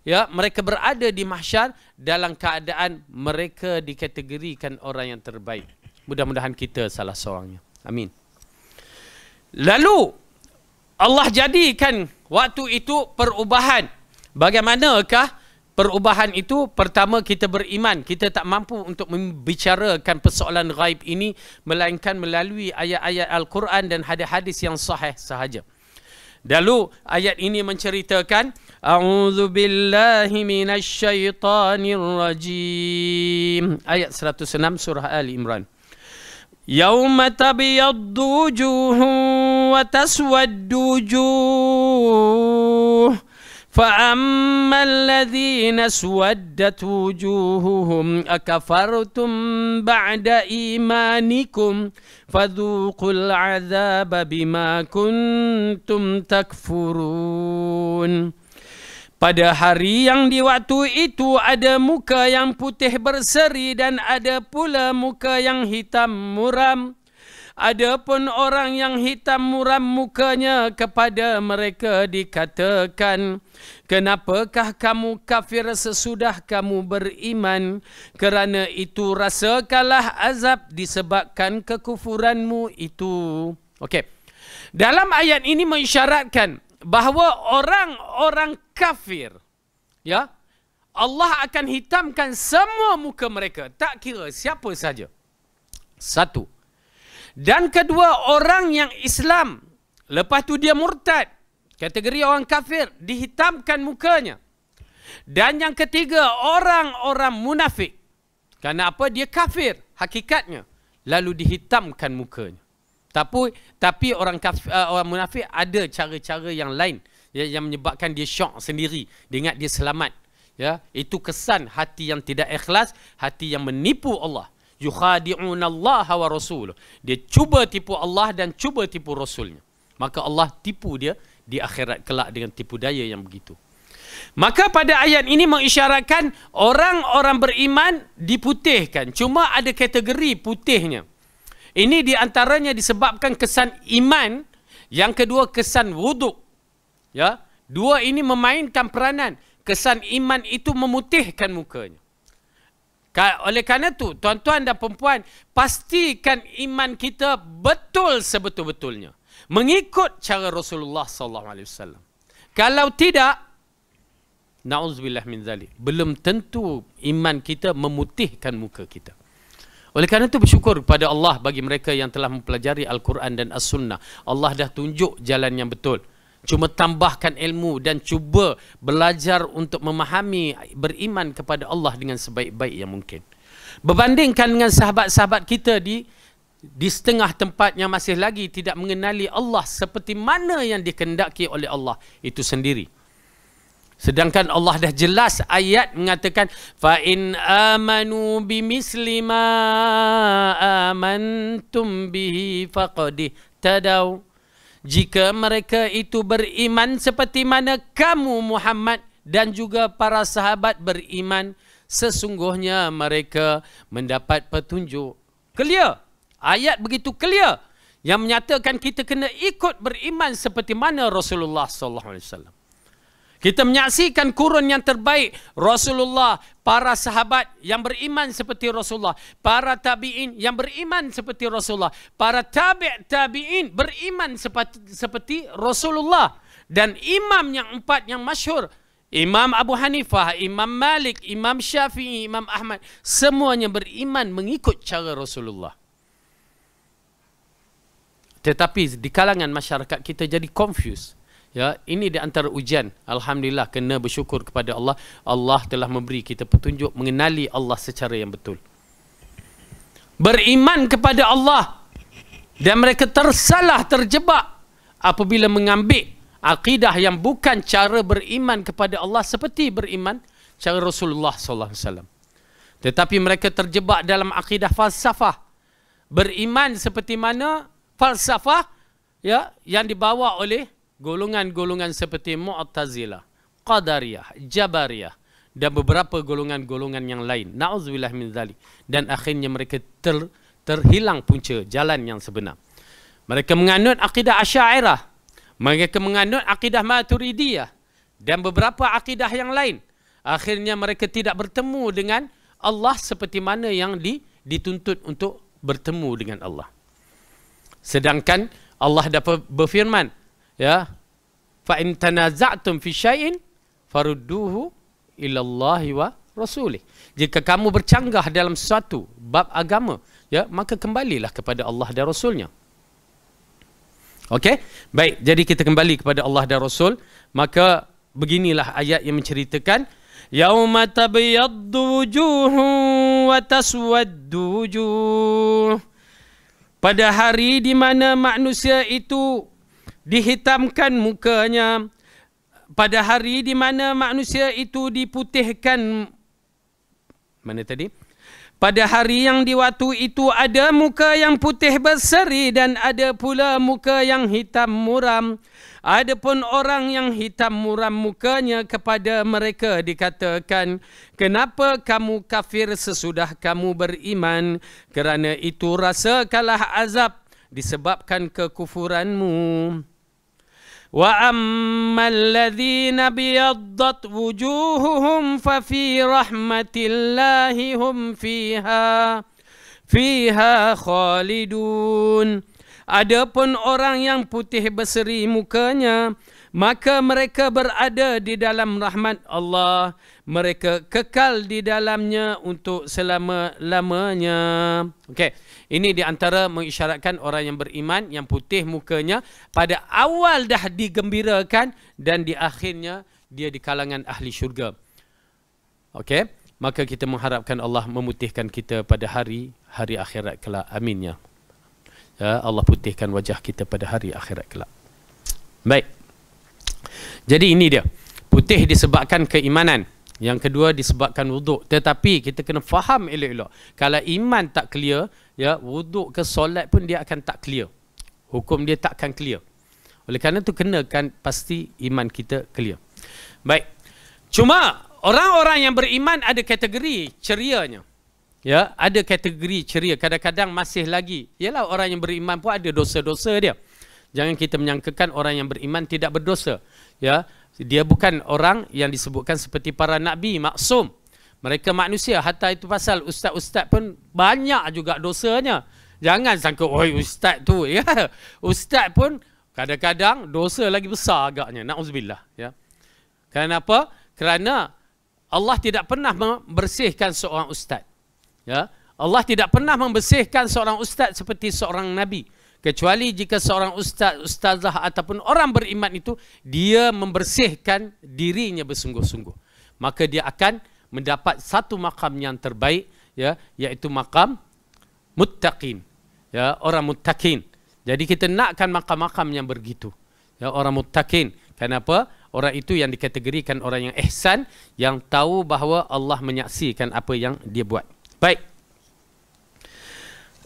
ya mereka berada di mahsyar dalam keadaan mereka dikategorikan orang yang terbaik. Mudah-mudahan kita salah seorangnya. Amin. Lalu Allah jadikan waktu itu perubahan. Bagaimanakah perubahan itu? Pertama, kita beriman. Kita tak mampu untuk membicarakan persoalan ghaib ini melainkan melalui ayat-ayat Al-Quran dan hadis-hadis yang sahih sahaja. Lalu ayat ini menceritakan A'udzu billahi minasy syaithanir rajim. Ayat 106 surah Ali Imran. Yauma tabyaddu wujuhun wa taswaddu wujuh فَأَمَّا الَّذِينَ اسْوَدَّتْ وُجُوهُهُمْ أَكَفَرْتُمْ بَعْدَ إِيمَانِكُمْ فَذُوقُوا الْعَذَابَ بِمَا كُنْتُمْ تَكْفُرُونَ. Pada hari yang di waktu itu ada muka yang putih berseri dan ada pula muka yang hitam muram. Adapun orang yang hitam muram mukanya, kepada mereka dikatakan, kenapakah kamu kafir sesudah kamu beriman? Kerana itu rasakanlah azab disebabkan kekufuranmu itu. Okey. Dalam ayat ini mengisyaratkan bahawa orang-orang kafir, ya, Allah akan hitamkan semua muka mereka, tak kira siapa saja. Satu. Dan kedua, orang yang Islam, lepas tu dia murtad, kategori orang kafir, dihitamkan mukanya. Dan yang ketiga, orang-orang munafik. Kerana apa? Dia kafir hakikatnya, lalu dihitamkan mukanya. Tapi orang kafir, orang munafik ada cara-cara yang lain, ya, yang menyebabkan dia syok sendiri, dia ingat dia selamat. Ya, itu kesan hati yang tidak ikhlas, hati yang menipu Allah. Yukhadi'una Allah wa rasuluh. Dia cuba tipu Allah dan cuba tipu Rasulnya. Maka Allah tipu dia di akhirat kelak dengan tipu daya yang begitu. Maka pada ayat ini mengisyaratkan orang-orang beriman diputihkan. Cuma ada kategori putihnya. Ini di antaranya disebabkan kesan iman. Yang kedua kesan wuduk. Ya, dua ini memainkan peranan. Kesan iman itu memutihkan mukanya. Oleh kerana itu, tuan-tuan dan perempuan, pastikan iman kita betul sebetul-betulnya, mengikut cara Rasulullah SAW. Kalau tidak, na'udzubillah min zalik, belum tentu iman kita memutihkan muka kita. Oleh kerana itu bersyukur kepada Allah bagi mereka yang telah mempelajari Al-Quran dan As-Sunnah. Allah dah tunjuk jalan yang betul. Cuma tambahkan ilmu dan cuba belajar untuk memahami, beriman kepada Allah dengan sebaik-baik yang mungkin. Berbandingkan dengan sahabat-sahabat kita di setengah tempat yang masih lagi tidak mengenali Allah seperti mana yang dikehendaki oleh Allah itu sendiri. Sedangkan Allah dah jelas ayat mengatakan fa in amanu bimisli ma amantum bihi faqad tadaw. Jika mereka itu beriman seperti mana kamu Muhammad dan juga para sahabat beriman, sesungguhnya mereka mendapat petunjuk. Clear. Ayat begitu clear yang menyatakan kita kena ikut beriman seperti mana Rasulullah SAW. Kita menyaksikan kurun yang terbaik, Rasulullah, para sahabat yang beriman seperti Rasulullah, para tabi'in yang beriman seperti Rasulullah, para tabi'in beriman seperti Rasulullah. Dan imam yang empat yang masyhur, Imam Abu Hanifah, Imam Malik, Imam Syafi'i, Imam Ahmad, semuanya beriman mengikut cara Rasulullah. Tetapi di kalangan masyarakat kita jadi confused. Ya, ini di antara ujian. Alhamdulillah, kena bersyukur kepada Allah. Allah telah memberi kita petunjuk mengenali Allah secara yang betul. Beriman kepada Allah dan mereka terjebak apabila mengambil akidah yang bukan cara beriman kepada Allah seperti beriman cara Rasulullah SAW. Tetapi mereka terjebak dalam akidah falsafah. Beriman seperti mana falsafah, ya, yang dibawa oleh golongan-golongan seperti Mu'tazilah, Qadariyah, Jabariyah dan beberapa golongan-golongan yang lain. Na'udzubillah min dzalik. Dan akhirnya mereka terhilang punca jalan yang sebenar. Mereka menganut akidah Asy'ariyah, mereka menganut akidah Maturidiyah dan beberapa akidah yang lain. Akhirnya mereka tidak bertemu dengan Allah seperti mana yang dituntut untuk bertemu dengan Allah. Sedangkan Allah dapat berfirman, ya, fa in tanaza'tum fi syai'in farudduhu ila Allahi wa rasulih. Jika kamu bercanggah dalam sesuatu bab agama, ya, maka kembalilah kepada Allah dan Rasulnya. Okey? Baik, jadi kita kembali kepada Allah dan Rasul. Maka beginilah ayat yang menceritakan yauma tabyaddu wujuhun wa taswaddu wujuh. Pada hari di mana manusia itu dihitamkan mukanya, pada hari di mana manusia itu diputihkan, mana tadi? Pada hari yang di waktu itu ada muka yang putih berseri dan ada pula muka yang hitam muram. Adapun orang yang hitam muram mukanya, kepada mereka dikatakan, kenapa kamu kafir sesudah kamu beriman? Kerana itu rasakanlah azab disebabkan kekufuranmu. Wa ammal ladzina biyaddat wujuhuhum fa fi rahmatillahi hum fiha khalidun. Adapun orang yang putih berseri mukanya, maka mereka berada di dalam rahmat Allah. Mereka kekal di dalamnya untuk selama-lamanya. Okey, ini di antara mengisyaratkan orang yang beriman yang putih mukanya pada awal dah digembirakan dan di akhirnya dia di kalangan ahli syurga. Okey, maka kita mengharapkan Allah memutihkan kita pada hari akhirat kelak. Amin ya. Ya, Allah putihkan wajah kita pada hari akhirat kelak. Baik. Jadi ini dia. Putih disebabkan keimanan. Yang kedua disebabkan wuduk. Tetapi kita kena faham elok-elok. Kalau iman tak clear, ya, wuduk ke solat pun dia akan tak clear. Hukum dia takkan clear. Oleh kerana itu kenakan pasti iman kita clear. Baik. Cuma orang-orang yang beriman ada kategori cerianya. Ya, ada kategori ceria. Kadang-kadang masih lagi. Yalah, orang yang beriman pun ada dosa-dosa dia. Jangan kita menyangkakan orang yang beriman tidak berdosa. Ya, dia bukan orang yang disebutkan seperti para nabi maksum. Mereka manusia. Hatta itu pasal ustaz-ustaz pun banyak juga dosanya. Jangan sangka, oi ustaz tu. Ya, ustaz pun kadang-kadang dosa lagi besar agaknya. Na'udzubillah. Ya. Kenapa? Kerana Allah tidak pernah membersihkan seorang ustaz. Ya, Allah tidak pernah membersihkan seorang ustaz seperti seorang nabi, kecuali jika seorang ustaz, ustazah ataupun orang beriman itu dia membersihkan dirinya bersungguh-sungguh, maka dia akan mendapat satu makam yang terbaik, ya, iaitu makam muttaqin, ya, orang muttaqin. Jadi kita nakkan makam-makam yang begitu, ya, orang muttaqin. Kenapa? Orang itu yang dikategorikan orang yang ihsan, yang tahu bahawa Allah menyaksikan apa yang dia buat. Baik.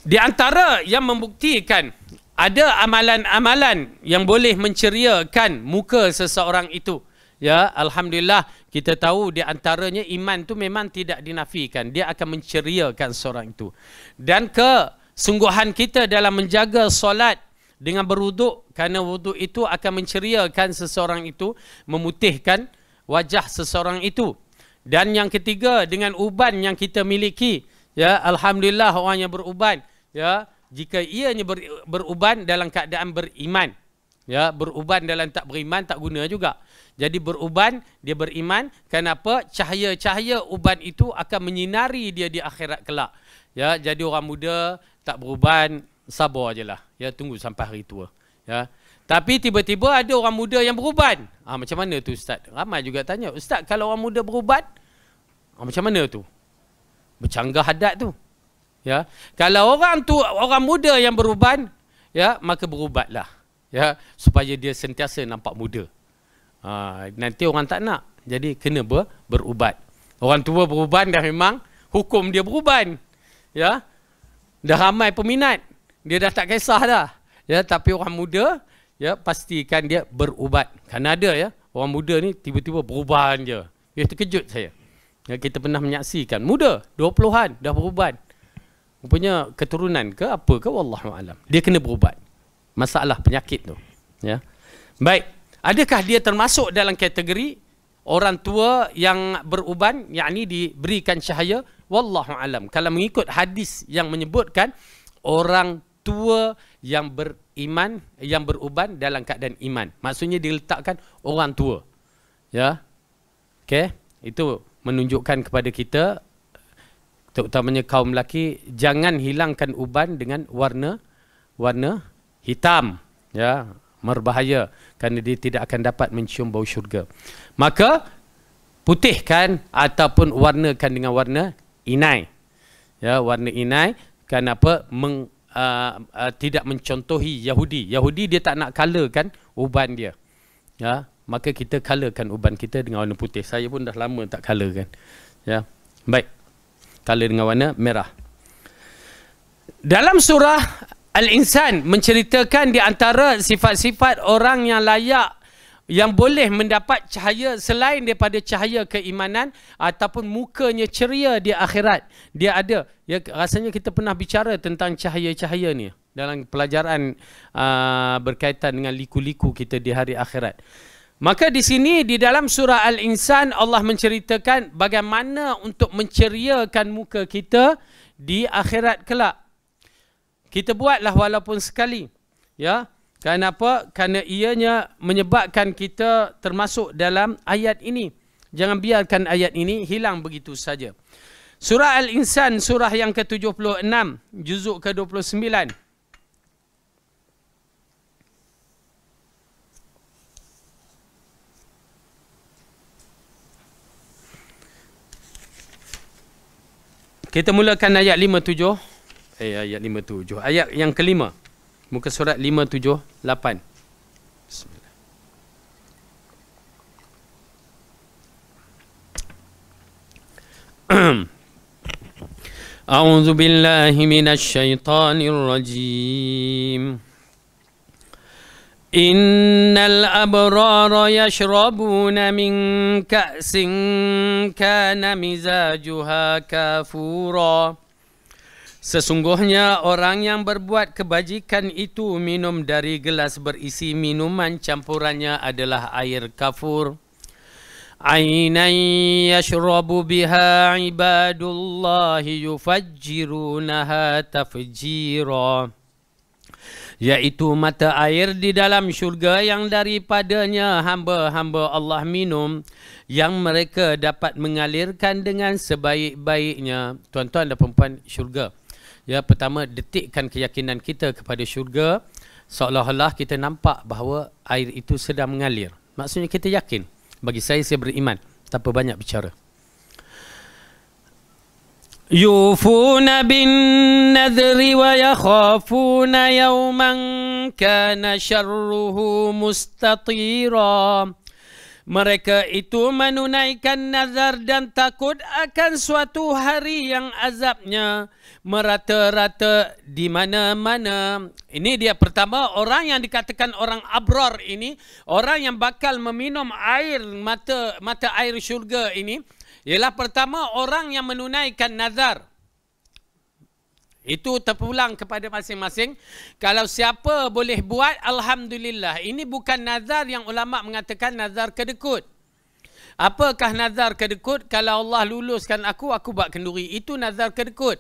Di antara yang membuktikan ada amalan-amalan yang boleh menceriakan muka seseorang itu. Ya, alhamdulillah kita tahu di antaranya iman tu memang tidak dinafikan. Dia akan menceriakan seorang itu. Dan kesungguhan kita dalam menjaga solat dengan berwuduk, kerana wuduk itu akan menceriakan seseorang itu, memutihkan wajah seseorang itu. Dan yang ketiga, dengan uban yang kita miliki, ya, alhamdulillah orang yang beruban, ya, jika ianya beruban dalam keadaan beriman, ya, beruban dalam tak beriman tak guna juga. Jadi beruban dia beriman, kenapa? Cahaya-cahaya uban itu akan menyinari dia di akhirat kelak. Ya, jadi orang muda tak beruban, sabar ajalah, ya, tunggu sampai hari tua, ya. Tapi tiba-tiba ada orang muda yang beruban. Macam mana tu ustaz? Ramai juga tanya, ustaz kalau orang muda beruban, macam mana tu? Bercanggah adat tu. Ya, kalau orang tu orang muda yang beruban, ya, maka berubatlah, ya, supaya dia sentiasa nampak muda. Nanti orang tak nak, jadi kena berubat. Orang tua beruban dah memang hukum dia beruban. Ya, dah ramai peminat, dia dah tak kisah dah. Ya, tapi orang muda, ya, pastikan dia berubat. Kan ada, ya, orang muda ni tiba-tiba beruban je. Ya, terkejut saya. Ya, kita pernah menyaksikan muda 20-an dah beruban. Rupanya keturunan ke apa ke, wallahu alam. Dia kena berubat. Masalah penyakit tu. Ya. Baik, adakah dia termasuk dalam kategori orang tua yang beruban, yakni diberikan cahaya? Wallahu alam. Kalau mengikut hadis yang menyebutkan orang tua yang beriman, yang beruban dalam keadaan iman. Maksudnya diletakkan orang tua. Ya. Okey, itu menunjukkan kepada kita, terutamanya kaum lelaki, jangan hilangkan uban dengan warna hitam, ya, berbahaya kerana dia tidak akan dapat mencium bau syurga. Maka putihkan ataupun warnakan dengan warna inai, ya, warna inai. Kenapa? Tidak mencontohi Yahudi. Yahudi dia tak nak colorkan uban dia, ya, maka kita colorkan uban kita dengan warna putih. Saya pun dah lama tak colorkan. Ya. Baik. Color dengan warna merah. Dalam surah Al-Insan menceritakan di antara sifat-sifat orang yang layak, yang boleh mendapat cahaya selain daripada cahaya keimanan ataupun mukanya ceria di akhirat. Dia ada. Ya, rasanya kita pernah bicara tentang cahaya-cahaya ni dalam pelajaran berkaitan dengan liku-liku kita di hari akhirat. Maka di sini di dalam surah Al-Insan Allah menceritakan bagaimana untuk menceriakan muka kita di akhirat kelak. Kita buatlah walaupun sekali. Ya. Kenapa? Kerana ianya menyebabkan kita termasuk dalam ayat ini. Jangan biarkan ayat ini hilang begitu saja. Surah Al-Insan, surah yang ke-76, juzuk ke-29. Kita mulakan ayat 57. Ayat 57. Ayat yang kelima. Muka surat 578. Bismillah. A'udzu billahi minasy syaithanir rajim. Innal abrara yashrabuna min ka'sin kana mizajuha kafura. Sesungguhnya orang yang berbuat kebajikan itu minum dari gelas berisi minuman campurannya adalah air kafur. Ainan yashrabu biha ibadullahi yufajjirunaha tafjira. Yaitu mata air di dalam syurga yang daripadanya hamba-hamba Allah minum, yang mereka dapat mengalirkan dengan sebaik-baiknya. Tuan-tuan dan perempuan, syurga. Ya, pertama, detikkan keyakinan kita kepada syurga, seolah-olah kita nampak bahawa air itu sedang mengalir. Maksudnya kita yakin. Bagi saya beriman, tanpa banyak bicara. Yufuna bin nadri wa yakhafuna yawman kana syarruhu mustatira. Mereka itu menunaikan nazar dan takut akan suatu hari yang azabnya merata-rata di mana-mana. Ini dia pertama, orang yang dikatakan orang abrar ini, orang yang bakal meminum air mata air syurga ini, ialah pertama orang yang menunaikan nazar. Itu terpulang kepada masing-masing. Kalau siapa boleh buat, alhamdulillah. Ini bukan nazar yang ulama mengatakan nazar kedekut. Apakah nazar kedekut? Kalau Allah luluskan aku buat kenduri. Itu nazar kedekut.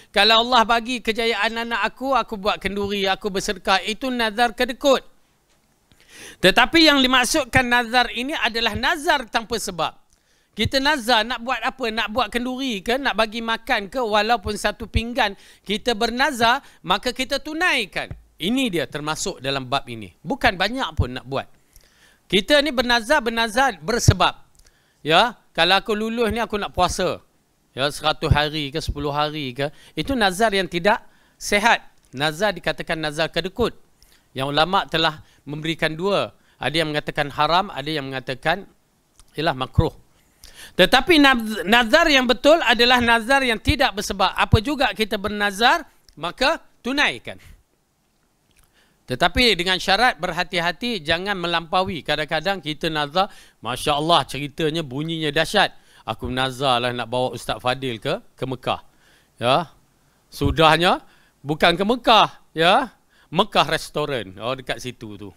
Kalau Allah bagi kejayaan anak aku buat kenduri, aku bersedekah. Itu nazar kedekut. Tetapi yang dimaksudkan nazar ini adalah nazar tanpa sebab. Kita nazar nak buat apa? Nak buat kenduri ke? Nak bagi makan ke? Walaupun satu pinggan kita bernazar, maka kita tunaikan. Ini dia termasuk dalam bab ini. Bukan banyak pun nak buat. Kita ni bernazar bersebab. Ya, kalau aku lulus ni aku nak puasa. Ya, 100 hari ke 10 hari ke. Itu nazar yang tidak sehat. Nazar dikatakan nazar kedekut. Yang ulama telah memberikan dua. Ada yang mengatakan haram, ada yang mengatakan ialah makruh. Tetapi nazar yang betul adalah nazar yang tidak bersebab. Apa juga kita bernazar, maka tunaikan. Tetapi dengan syarat berhati-hati, jangan melampaui. Kadang-kadang kita nazar, Masya Allah ceritanya bunyinya dahsyat. Aku nazar lah nak bawa Ustaz Fadil ke Mekah. Ya, sudahnya bukan ke Mekah, ya, Mekah restoran. Oh, dekat situ tu.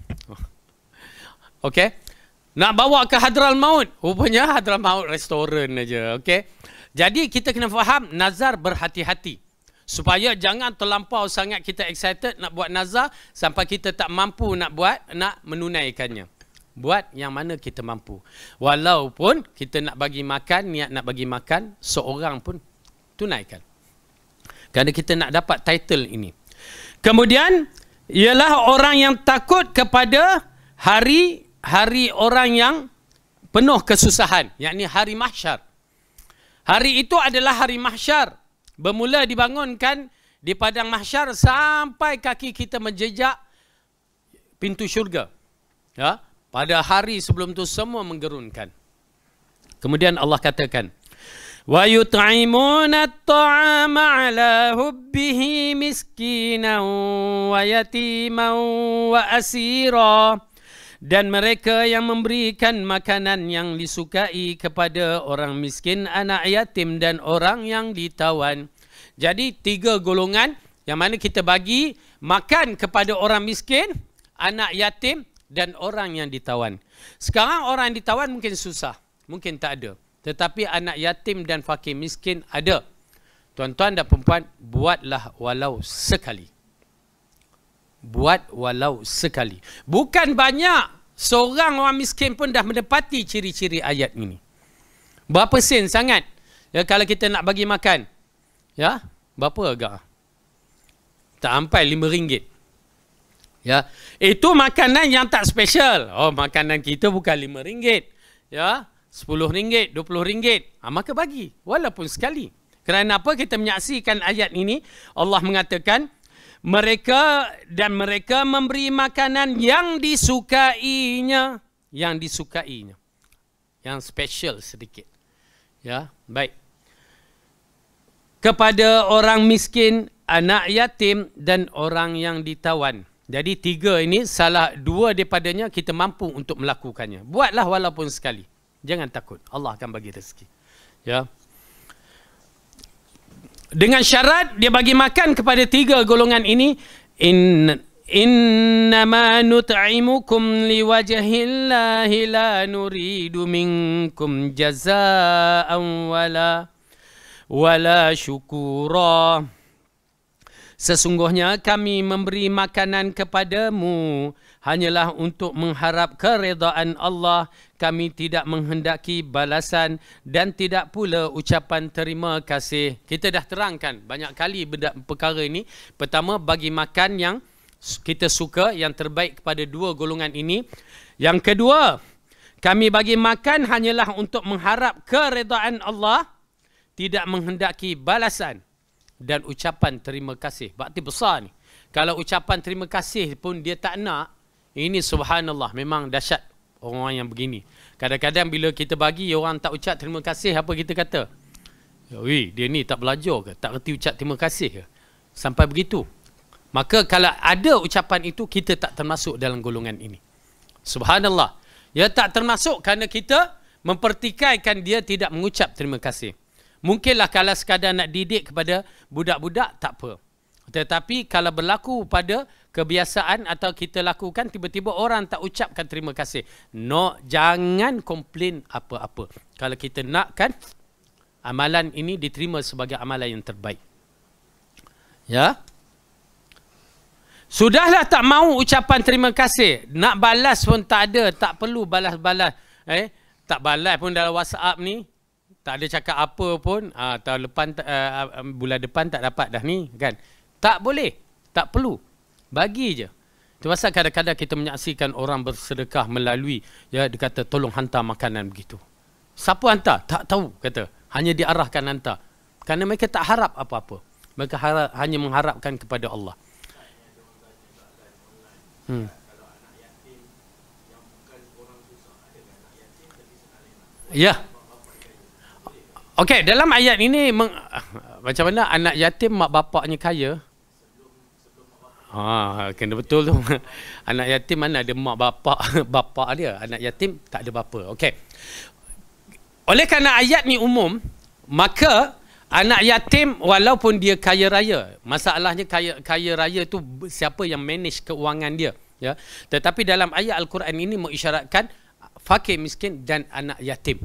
Okey. Nak bawa ke Hadral Maut. Rupanya Hadral Maut restoran aja. Okey. Jadi kita kena faham nazar berhati-hati. Supaya jangan terlampau sangat kita excited nak buat nazar sampai kita tak mampu nak menunaikannya. Buat yang mana kita mampu. Walaupun kita nak bagi makan, niat nak bagi makan, seorang pun tunaikan. Kerana kita nak dapat title ini. Kemudian ialah orang yang takut kepada hari orang yang penuh kesusahan, yakni hari mahsyar. Hari itu adalah hari mahsyar. Bermula dibangunkan di padang mahsyar sampai kaki kita menjejak pintu syurga. Ya, Pada hari sebelum tu semua menggerunkan. Kemudian Allah katakan, wa yut'imuna at-ta'ama 'ala hubbihi miskinan wa yatiman wa asira. Dan mereka yang memberikan makanan yang disukai kepada orang miskin, anak yatim dan orang yang ditawan. Jadi 3 golongan yang mana kita bagi makan kepada orang miskin, anak yatim dan orang yang ditawan. Sekarang orang yang ditawan mungkin susah, mungkin tak ada. Tetapi anak yatim dan fakir miskin ada. Tuan-tuan dan perempuan, buatlah walau sekali. Buat walau sekali. Bukan banyak. Seorang orang miskin pun dah mendapati ciri-ciri ayat ini. Berapa sen sangat? Ya, kalau kita nak bagi makan. Ya, berapa agak? Tak sampai RM5. Ya, itu makanan yang tak special. Oh, makanan kita bukan RM5. Ya, RM10, RM20. Maka bagi walaupun sekali. Kerana apa? Kita menyaksikan ayat ini, Allah mengatakan mereka memberi makanan yang disukainya, yang special sedikit. Ya, baik. Kepada orang miskin, anak yatim dan orang yang ditawan. Jadi 3 ini, salah 2 daripadanya kita mampu untuk melakukannya. Buatlah walaupun sekali. Jangan takut, Allah akan bagi rezeki. Ya. Dengan syarat dia bagi makan kepada 3 golongan ini. Innama nut'imukum liwajhillahi la nuridu minkum jazaa'an wala syukura. Sesungguhnya kami memberi makanan kepadamu hanyalah untuk mengharap keredaan Allah. Kami tidak menghendaki balasan dan tidak pula ucapan terima kasih. Kita dah terangkan banyak kali perkara ini. Pertama, bagi makan yang kita suka, yang terbaik kepada 2 golongan ini. Yang kedua, kami bagi makan hanyalah untuk mengharap keredaan Allah, tidak menghendaki balasan dan ucapan terima kasih. Bakti besar ni. Kalau ucapan terima kasih pun dia tak nak, ini subhanallah, memang dahsyat orang yang begini. Kadang-kadang bila kita bagi, orang tak ucap terima kasih, apa kita kata? Wih, dia ni tak belajar ke? Tak reti ucap terima kasih ke? Sampai begitu. Maka kalau ada ucapan itu, kita tak termasuk dalam golongan ini. Subhanallah. Ya, tak termasuk kerana kita mempertikaikan dia tidak mengucap terima kasih. Mungkinlah kalau sekadar nak didik kepada budak-budak, tak apa. Tetapi kalau berlaku pada kebiasaan atau kita lakukan, tiba-tiba orang tak ucapkan terima kasih. No, jangan komplain apa-apa. Kalau kita nakkan amalan ini diterima sebagai amalan yang terbaik. Ya. Sudahlah tak mau ucapan terima kasih. Nak balas pun tak ada. Tak perlu balas-balas. Tak balas pun dalam WhatsApp ni. Tak ada cakap apa pun. Tahun depan, bulan depan tak dapat dah ni. Kan? Tak boleh. Tak perlu. Bagi je. Itu pasal kadang-kadang kita menyaksikan orang bersedekah melalui, ya, dia kata tolong hantar makanan begitu. Siapa hantar? Tak tahu, kata. Hanya diarahkan hantar. Kerana mereka tak harap apa-apa. Mereka hanya mengharapkan kepada Allah. Ya. Okey, dalam ayat ini macam mana anak yatim mak bapaknya kaya? Kena betul tu. Anak yatim mana ada mak bapak dia. Anak yatim tak ada bapa. Okey. Oleh kerana ayat ni umum, maka anak yatim walaupun dia kaya raya, masalahnya kaya raya tu siapa yang manage keuangan dia, ya. Tetapi dalam ayat Al-Quran ini mengisyaratkan fakir, miskin dan anak yatim.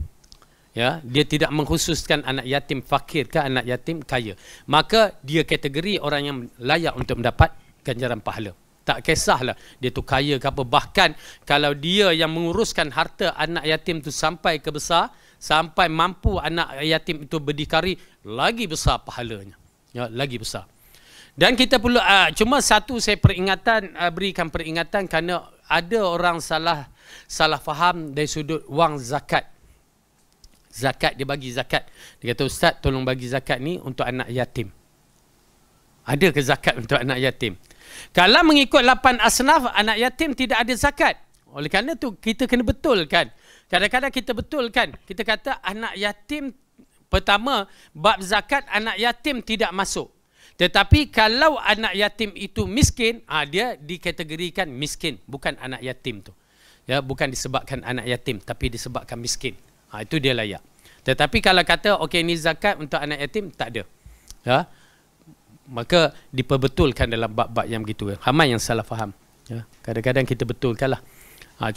Ya, dia tidak mengkhususkan anak yatim fakir ke anak yatim kaya. Maka dia kategori orang yang layak untuk mendapat ganjaran pahala. Tak kisahlah dia tu kaya ke apa. Bahkan kalau dia yang menguruskan harta anak yatim tu sampai ke besar, sampai mampu anak yatim itu berdikari, lagi besar pahalanya. Ya, lagi besar. Dan kita perlu cuma satu saya berikan peringatan kerana ada orang salah faham dari sudut wang zakat. Zakat, dia bagi zakat. Dia kata, Ustaz tolong bagi zakat ni untuk anak yatim. Ada ke zakat untuk anak yatim? Kalau mengikut 8 asnaf, anak yatim tidak ada zakat. Oleh kerana tu kita kena betulkan. Kadang-kadang kita betulkan. Kita kata anak yatim, pertama bab zakat anak yatim tidak masuk. Tetapi kalau anak yatim itu miskin, dia dikategorikan miskin, bukan anak yatim tu. Ya, bukan disebabkan anak yatim tapi disebabkan miskin. Itu dia layak. Tetapi kalau kata okey ni zakat untuk anak yatim, tak ada. Ya. Maka diperbetulkan dalam bab-bab yang begitu. Ramai yang salah faham. Ya. Kadang-kadang kita betulkanlah.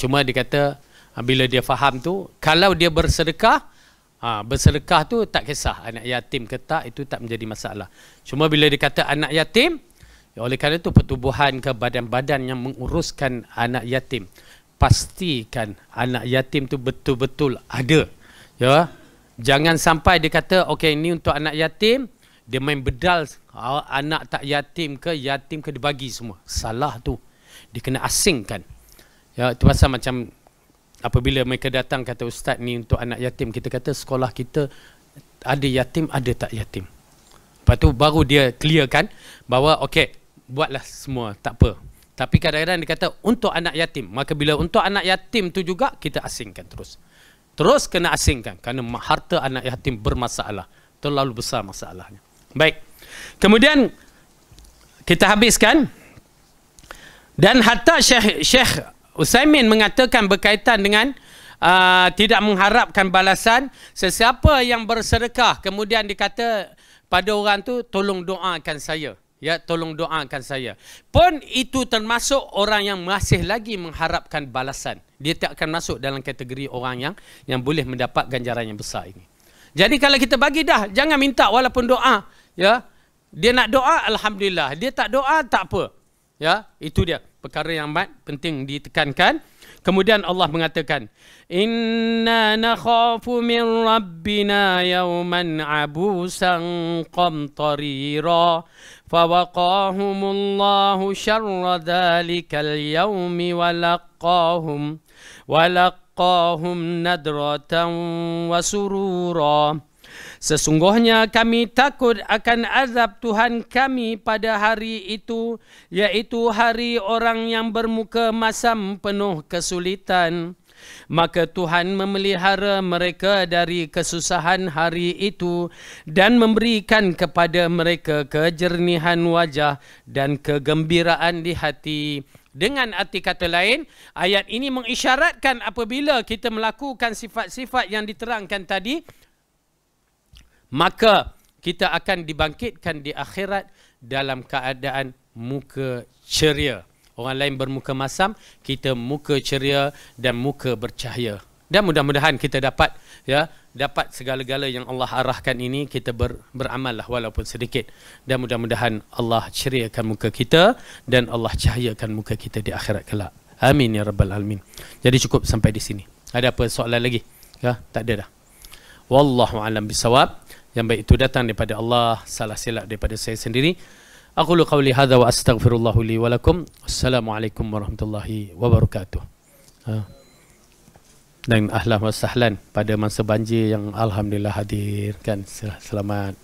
Cuma dia kata bila dia faham tu, kalau dia bersedekah, bersedekah tu tak kisah anak yatim ke tak, itu tak menjadi masalah. Cuma bila dia kata anak yatim, oleh kerana itu pertubuhan ke badan-badan yang menguruskan anak yatim, pastikan anak yatim tu betul-betul ada. Ya. Jangan sampai dia kata okey ini untuk anak yatim, dia main bedal anak tak yatim ke dia bagi semua. Salah tu. Dia kena asingkan. Ya, itu pasal macam apabila mereka datang kata ustaz ni untuk anak yatim, kita kata sekolah kita ada yatim, ada tak yatim. Lepas tu baru dia clearkan bahawa okey, buatlah semua, tak apa. Tapi kadang-kadang dia kata untuk anak yatim. Maka bila untuk anak yatim tu juga kita asingkan terus. Terus kena asingkan kerana harta anak yatim bermasalah. Terlalu besar masalahnya. Baik. Kemudian kita habiskan, dan hatta Syekh Utsaimin mengatakan berkaitan dengan tidak mengharapkan balasan, sesiapa yang bersedekah kemudian dikata pada orang tu tolong doakan saya, ya, tolong doakan saya, pun itu termasuk orang yang masih lagi mengharapkan balasan. Dia tak akan masuk dalam kategori orang yang boleh mendapat ganjaran yang besar ini. Jadi kalau kita bagi dah, jangan minta walaupun doa, ya. Dia nak doa, alhamdulillah. Dia tak doa, tak apa. Ya, itu dia perkara yang amat penting ditekankan. Kemudian Allah mengatakan, inna nakhafu min rabbina yawman abusan qamtarira fawaqahumullahu syarra dhalikal yawmi walaqahum nadratan wa surura. Sesungguhnya kami takut akan azab Tuhan kami pada hari itu, yaitu hari orang yang bermuka masam penuh kesulitan. Maka Tuhan memelihara mereka dari kesusahan hari itu dan memberikan kepada mereka kejernihan wajah dan kegembiraan di hati. Dengan arti kata lain, ayat ini mengisyaratkan apabila kita melakukan sifat-sifat yang diterangkan tadi, maka kita akan dibangkitkan di akhirat dalam keadaan muka ceria. Orang lain bermuka masam, kita muka ceria dan muka bercahaya. Dan mudah-mudahan kita dapat, ya, dapat segala-gala yang Allah arahkan ini, kita beramal lah walaupun sedikit. Dan mudah-mudahan Allah ceriakan muka kita dan Allah cahayakan muka kita di akhirat kelak. Amin ya rabbal alamin. Jadi cukup sampai di sini. Ada apa soalan lagi? Ya, tak ada dah. Wallahu a'lam bisawab. Yang baik itu datang daripada Allah, salah silap daripada saya sendiri. Aqulu qawli hadza wa astaghfirullahu li wa lakum. Assalamualaikum warahmatullahi wabarakatuh. Dan ahlan wa sahlan pada masa banjir yang alhamdulillah hadir kan. Selamat.